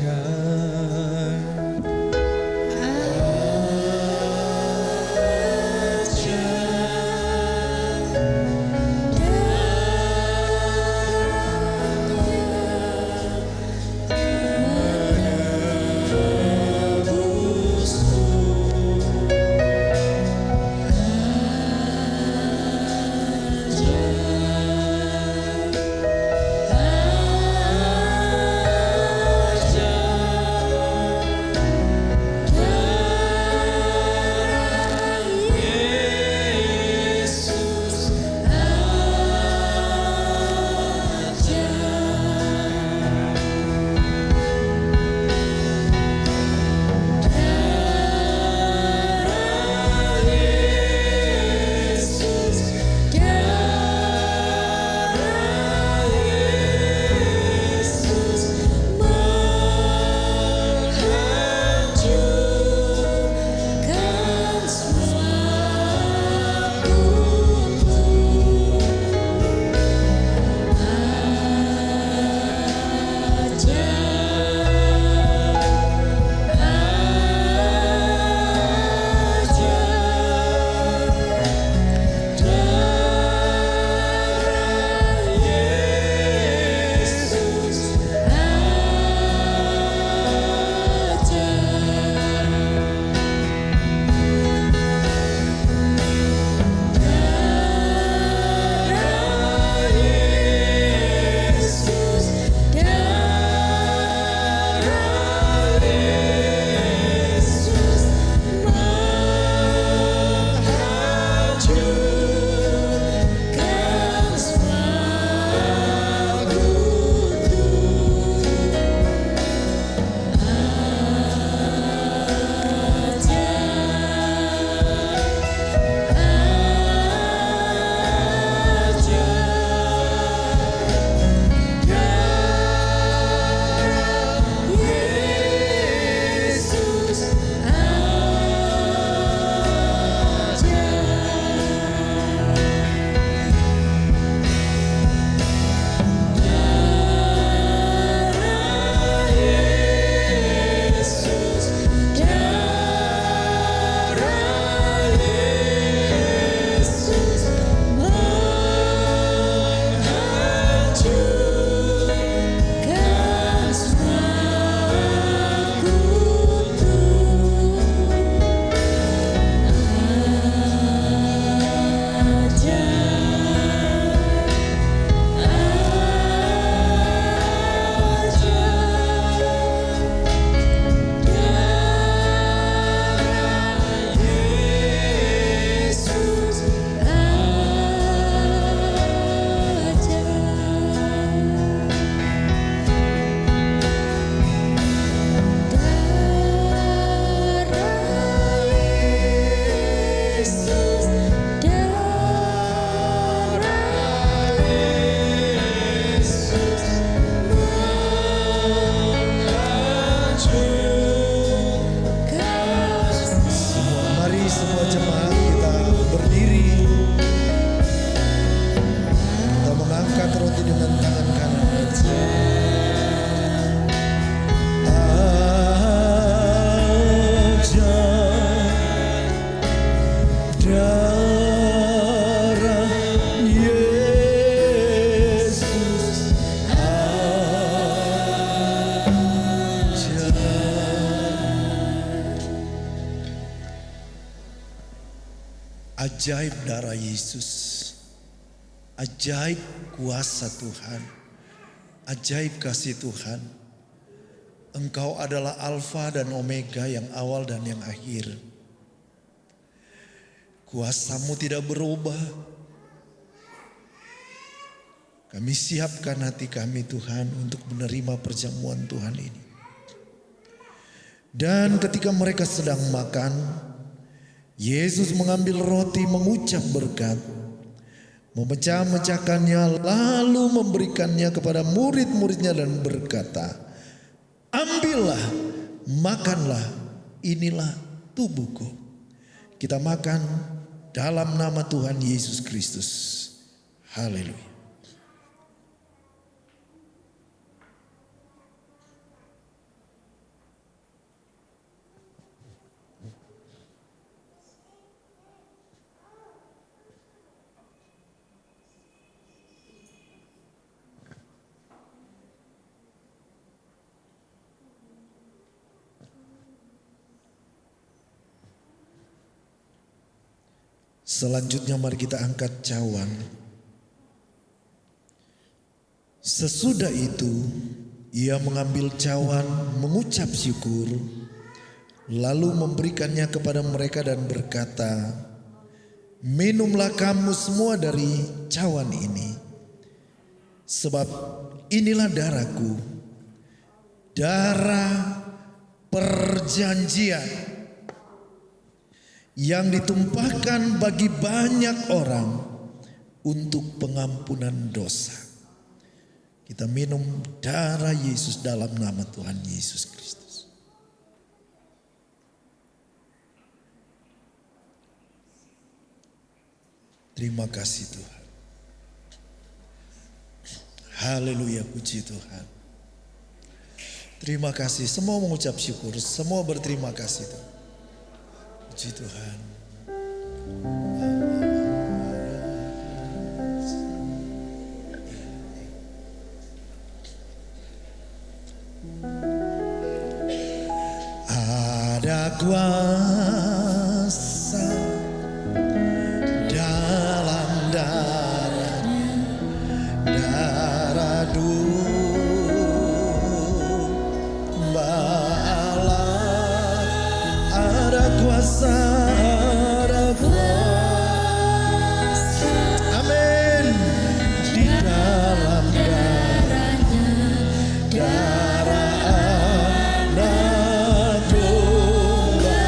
Mari semua jemaat kita berdiri. Kita mengangkat roti dengan tangan kanan. Darah Yesus ajaib darah Yesus, ajaib kuasa Tuhan, ajaib kasih Tuhan. Engkau adalah Alfa dan Omega, yang awal dan yang akhir. Kuasamu tidak berubah. Kami siapkan hati kami Tuhan untuk menerima perjamuan Tuhan ini. Dan ketika mereka sedang makan, Yesus mengambil roti, mengucap berkat, memecah-mecahkannya, lalu memberikannya kepada murid-muridnya dan berkata, "Ambillah, makanlah, inilah tubuhku." Kita makan dalam nama Tuhan Yesus Kristus. Haleluya. Selanjutnya mari kita angkat cawan. Sesudah itu ia mengambil cawan, mengucap syukur, lalu memberikannya kepada mereka dan berkata, "Minumlah kamu semua dari cawan ini, sebab inilah darahku, darah perjanjian yang ditumpahkan bagi banyak orang untuk pengampunan dosa." Kita minum darah Yesus dalam nama Tuhan Yesus Kristus. Terima kasih Tuhan. Haleluya, puji Tuhan. Terima kasih, semua mengucap syukur, semua berterima kasih Tuhan. Puji Tuhan. Ada kuasa dalam darahnya, darah domba Allah. Ada kuasa, ada kuasa, amin, di dalam darahnya, darah anak domba.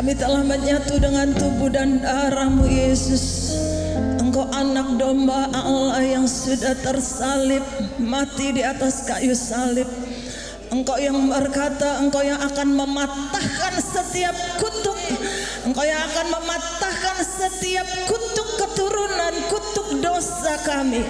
Kami telah menyatu dengan tubuh dan darah-Mu Yesus. Engkau anak domba Allah yang sudah tersalib, mati di atas kayu salib. Engkau yang berkata, Engkau yang akan mematahkan setiap kutuk. Engkau yang akan mematahkan setiap kutuk keturunan, kutuk dosa kami.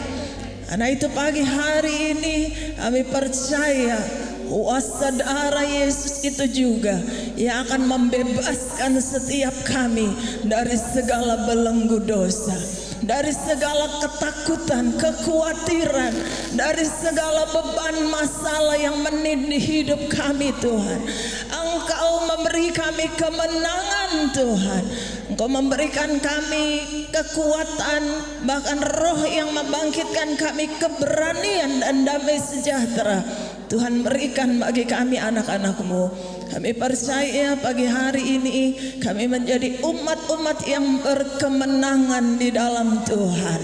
Karena itu pagi hari ini kami percaya kuasa darah Yesus itu juga yang akan membebaskan setiap kami dari segala belenggu dosa, dari segala ketakutan, kekhawatiran, dari segala beban masalah yang menindih hidup kami Tuhan. Engkau memberi kami kemenangan Tuhan. Engkau memberikan kami kekuatan, bahkan roh yang membangkitkan kami keberanian dan damai sejahtera. Tuhan berikan bagi kami anak-anak-Mu. Kami percaya pagi hari ini kami menjadi umat-umat yang berkemenangan di dalam Tuhan.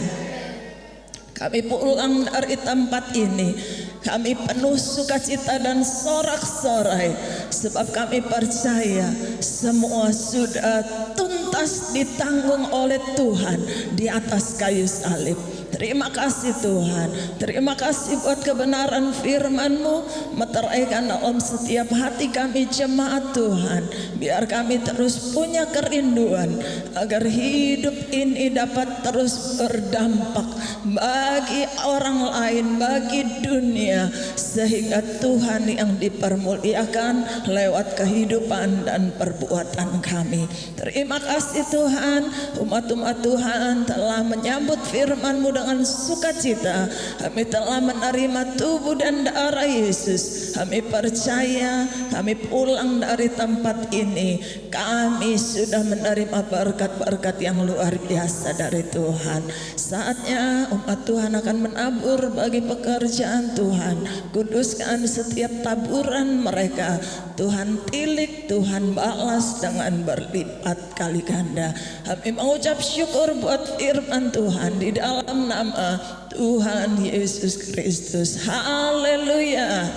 Kami pulang dari tempat ini, kami penuh sukacita dan sorak-sorai, sebab kami percaya semua sudah tuntas ditanggung oleh Tuhan di atas kayu salib. Terima kasih Tuhan. Terima kasih buat kebenaran firman-Mu meteraikan dalam setiap hati kami jemaat Tuhan. Biar kami terus punya kerinduan agar hidup ini dapat terus berdampak bagi orang lain, bagi dunia, sehingga Tuhan yang dipermuliakan lewat kehidupan dan perbuatan kami. Terima kasih Tuhan. Umat-umat Tuhan telah menyambut firman-Mu dengan sukacita. Kami telah menerima tubuh dan darah Yesus. Kami percaya kami pulang dari tempat ini, kami sudah menerima berkat-berkat yang luar biasa dari Tuhan. Saatnya umat Tuhan akan menabur bagi pekerjaan Tuhan. Kuduskan setiap taburan mereka. Tuhan tilik, Tuhan balas dengan berlipat kali ganda. Kami mengucap syukur buat firman Tuhan di dalam nama Tuhan Yesus Kristus. Haleluya.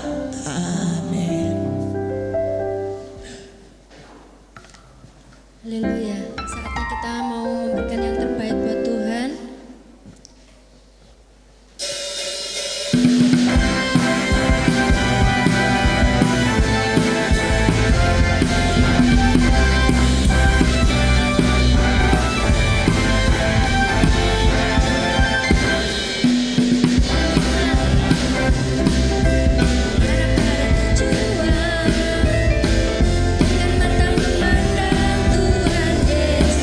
Amin. Haleluya. Saatnya kita mau memberikan yang terbaik buat Tuhan. Dengan mata memandang Tuhan Yesus.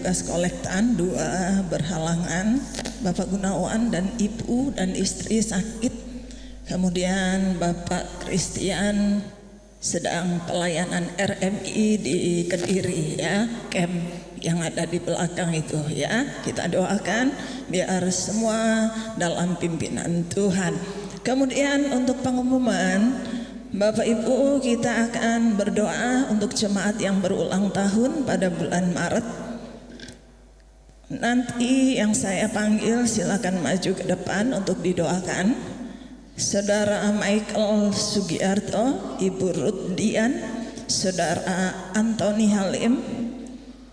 petugas kolektan 2 berhalangan, Bapak Gunawan dan Ibu dan istri sakit. Kemudian Bapak Christian sedang pelayanan RMI di Kediri ya, camp yang ada di belakang itu ya. Kita doakan biar semua dalam pimpinan Tuhan. Kemudian untuk pengumuman, Bapak Ibu, kita akan berdoa untuk jemaat yang berulang tahun pada bulan Maret. Nanti yang saya panggil silakan maju ke depan untuk didoakan. Saudara Michael Sugiarto, Ibu Ruth Dian, Saudara Anthony Halim,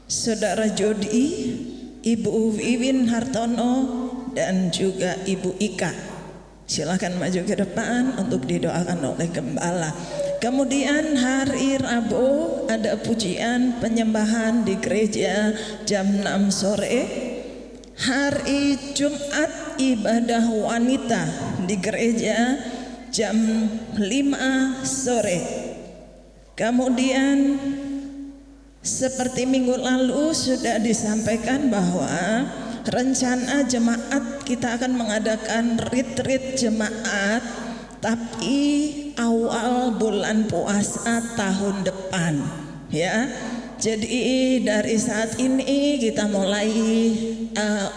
Saudara Jody, Ibu Wiwin Hartono, dan juga Ibu Ika. Silakan maju ke depan untuk didoakan oleh gembala. Kemudian hari Rabu ada pujian penyembahan di gereja jam 6 sore. Hari Jumat ibadah wanita di gereja jam 5 sore. Kemudian seperti minggu lalu sudah disampaikan bahwa rencana jemaat kita akan mengadakan retreat jemaat, tapi awal bulan puasa tahun depan ya. Jadi dari saat ini kita mulai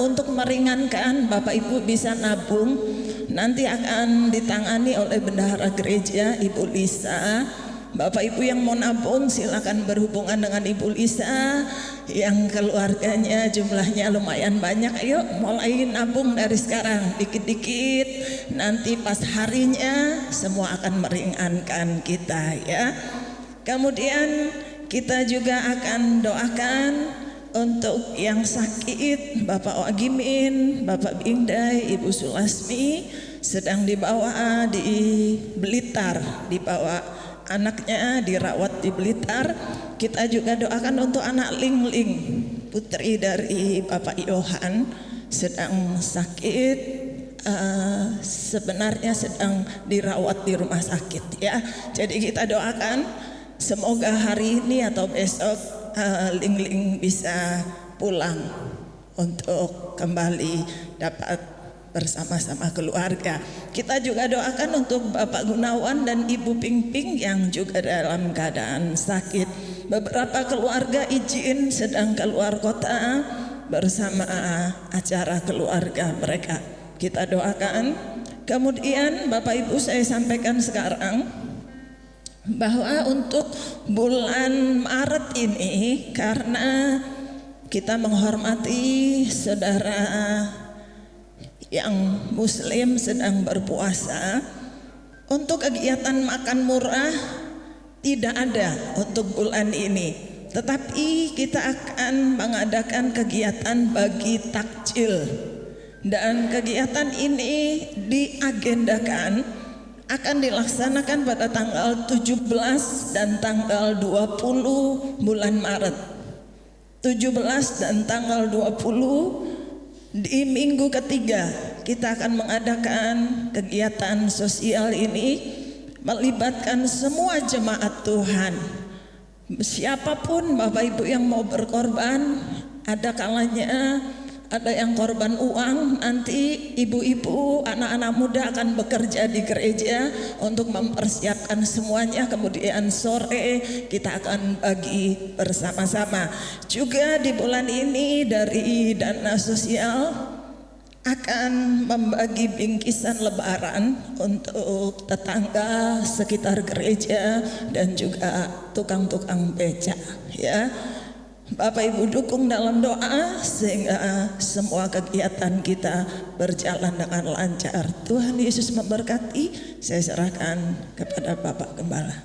untuk meringankan, Bapak Ibu bisa nabung. Nanti akan ditangani oleh bendahara gereja Ibu Lisa. Bapak Ibu yang mau nabung silakan berhubungan dengan Ibu Lisa. Yang keluarganya jumlahnya lumayan banyak, ayo mulai nabung dari sekarang dikit-dikit. Nanti pas harinya semua akan meringankan kita ya. Kemudian kita juga akan doakan untuk yang sakit, Bapak Wagimin, Bapak Bingdai, Ibu Sulasmi sedang dibawa di Blitar, dibawa anaknya dirawat di Blitar. Kita juga doakan untuk anak Ling-Ling, putri dari Bapak Yohan, sedang sakit, sebenarnya sedang dirawat di rumah sakit ya. Jadi kita doakan semoga hari ini atau besok Ling-Ling bisa pulang untuk kembali dapat bersama-sama keluarga. Kita juga doakan untuk Bapak Gunawan dan Ibu Pingping yang juga dalam keadaan sakit. Beberapa keluarga izin sedang keluar kota bersama acara keluarga mereka. Kita doakan. Kemudian Bapak Ibu saya sampaikan sekarang bahwa untuk bulan Maret ini, karena kita menghormati saudara yang Muslim sedang berpuasa, untuk kegiatan makan murah tidak ada untuk bulan ini. Tetapi kita akan mengadakan kegiatan bagi takjil, dan kegiatan ini diagendakan akan dilaksanakan pada tanggal 17 dan tanggal 20 bulan Maret. 17 dan tanggal 20 di minggu ketiga kita akan mengadakan kegiatan sosial ini, melibatkan semua jemaat Tuhan. Siapapun Bapak Ibu yang mau berkorban, ada kalanya ada yang korban uang. Nanti ibu-ibu, anak-anak muda akan bekerja di gereja untuk mempersiapkan semuanya. Kemudian sore kita akan bagi bersama-sama. Juga di bulan ini dari dana sosial akan membagi bingkisan lebaran untuk tetangga sekitar gereja dan juga tukang-tukang beca ya. Bapak Ibu dukung dalam doa sehingga semua kegiatan kita berjalan dengan lancar. Tuhan Yesus memberkati. Saya serahkan kepada Bapak Gembala.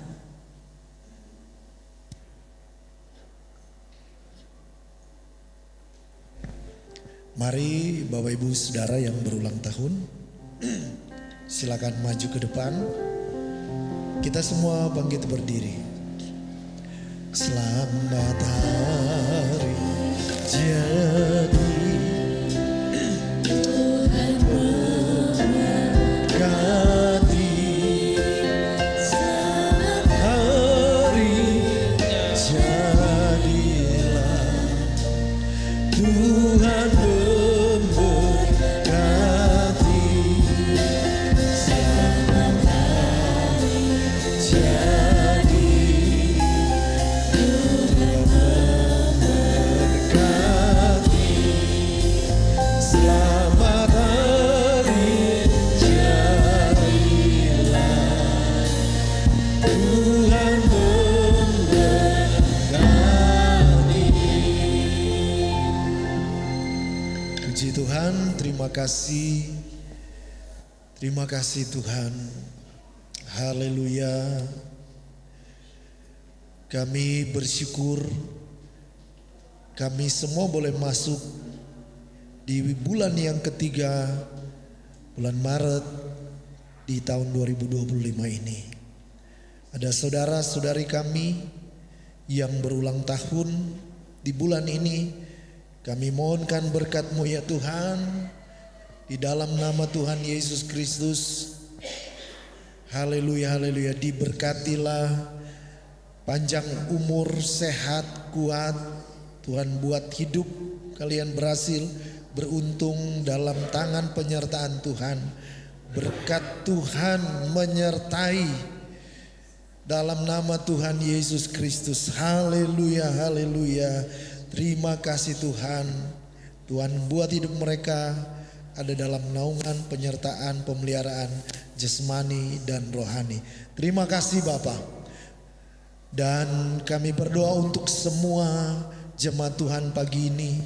Mari Bapak Ibu Saudara yang berulang tahun, silakan maju ke depan. Kita semua bangkit berdiri. Selamat hari jadi Tuhan memberkati. Selamat hari jadilah Terima kasih. Terima kasih Tuhan. Haleluya. Kami bersyukur kami semua boleh masuk di bulan yang ketiga, bulan Maret di tahun 2025 ini. Ada saudara-saudari kami yang berulang tahun di bulan ini. Kami mohonkan berkat-Mu ya Tuhan, di dalam nama Tuhan Yesus Kristus. Haleluya, haleluya. Diberkatilah, panjang umur, sehat, kuat. Tuhan buat hidup kalian berhasil, beruntung dalam tangan penyertaan Tuhan. Berkat Tuhan menyertai dalam nama Tuhan Yesus Kristus. Haleluya, haleluya. Terima kasih Tuhan. Tuhan buat hidup mereka ada dalam naungan penyertaan, pemeliharaan jasmani dan rohani. Terima kasih Bapak. Dan kami berdoa untuk semua jemaat Tuhan pagi ini.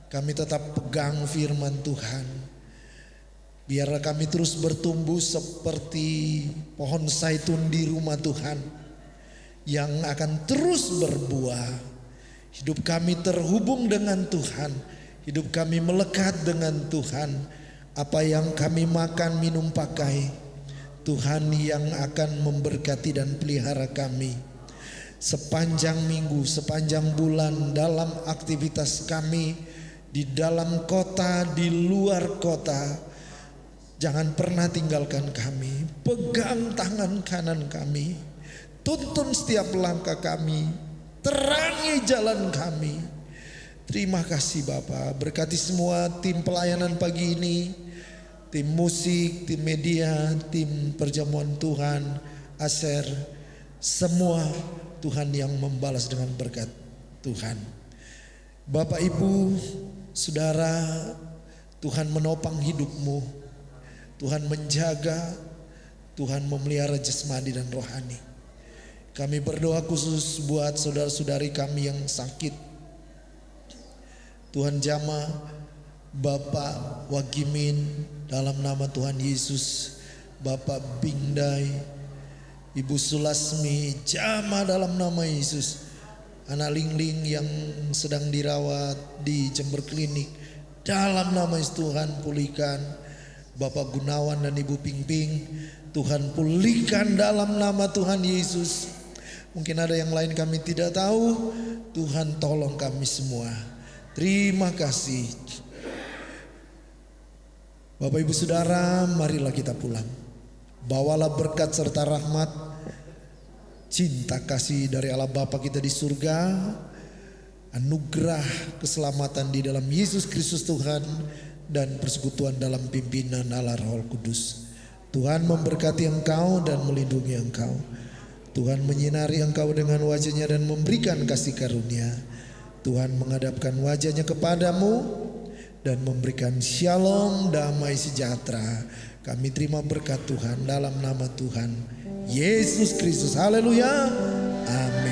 Kami tetap pegang firman Tuhan. Biarlah kami terus bertumbuh seperti pohon zaitun di rumah Tuhan yang akan terus berbuah. Hidup kami terhubung dengan Tuhan. Hidup kami melekat dengan Tuhan. Apa yang kami makan, minum, pakai, Tuhan yang akan memberkati dan pelihara kami sepanjang minggu, sepanjang bulan, dalam aktivitas kami di dalam kota, di luar kota. Jangan pernah tinggalkan kami. Pegang tangan kanan kami. Tuntun setiap langkah kami. Terangi jalan kami. Terima kasih Bapak. Berkati semua tim pelayanan pagi ini. Tim musik, tim media, tim perjamuan Tuhan, Aser. Semua Tuhan yang membalas dengan berkat Tuhan. Bapak Ibu, Saudara, Tuhan menopang hidupmu. Tuhan menjaga, Tuhan memelihara jasmani dan rohani. Kami berdoa khusus buat saudara-saudari kami yang sakit. Tuhan jamah Bapak Wagimin dalam nama Tuhan Yesus. Bapak Bingdai, Ibu Sulasmi, jamah dalam nama Yesus. Anak Lingling yang sedang dirawat di Jember Klinik, dalam nama Yesus Tuhan pulihkan. Bapak Gunawan dan Ibu Pingping, Tuhan pulihkan dalam nama Tuhan Yesus. Mungkin ada yang lain kami tidak tahu. Tuhan tolong kami semua. Terima kasih. Bapak Ibu Saudara, marilah kita pulang. Bawalah berkat serta rahmat, cinta kasih dari Allah Bapa kita di surga, anugerah keselamatan di dalam Yesus Kristus Tuhan, dan persekutuan dalam pimpinan Allah Roh Kudus. Tuhan memberkati engkau dan melindungi engkau. Tuhan menyinari engkau dengan wajah-Nya dan memberikan kasih karunia. Tuhan menghadapkan wajah-Nya kepadamu dan memberikan shalom, damai sejahtera. Kami terima berkat Tuhan dalam nama Tuhan Yesus Kristus. Haleluya. Amin.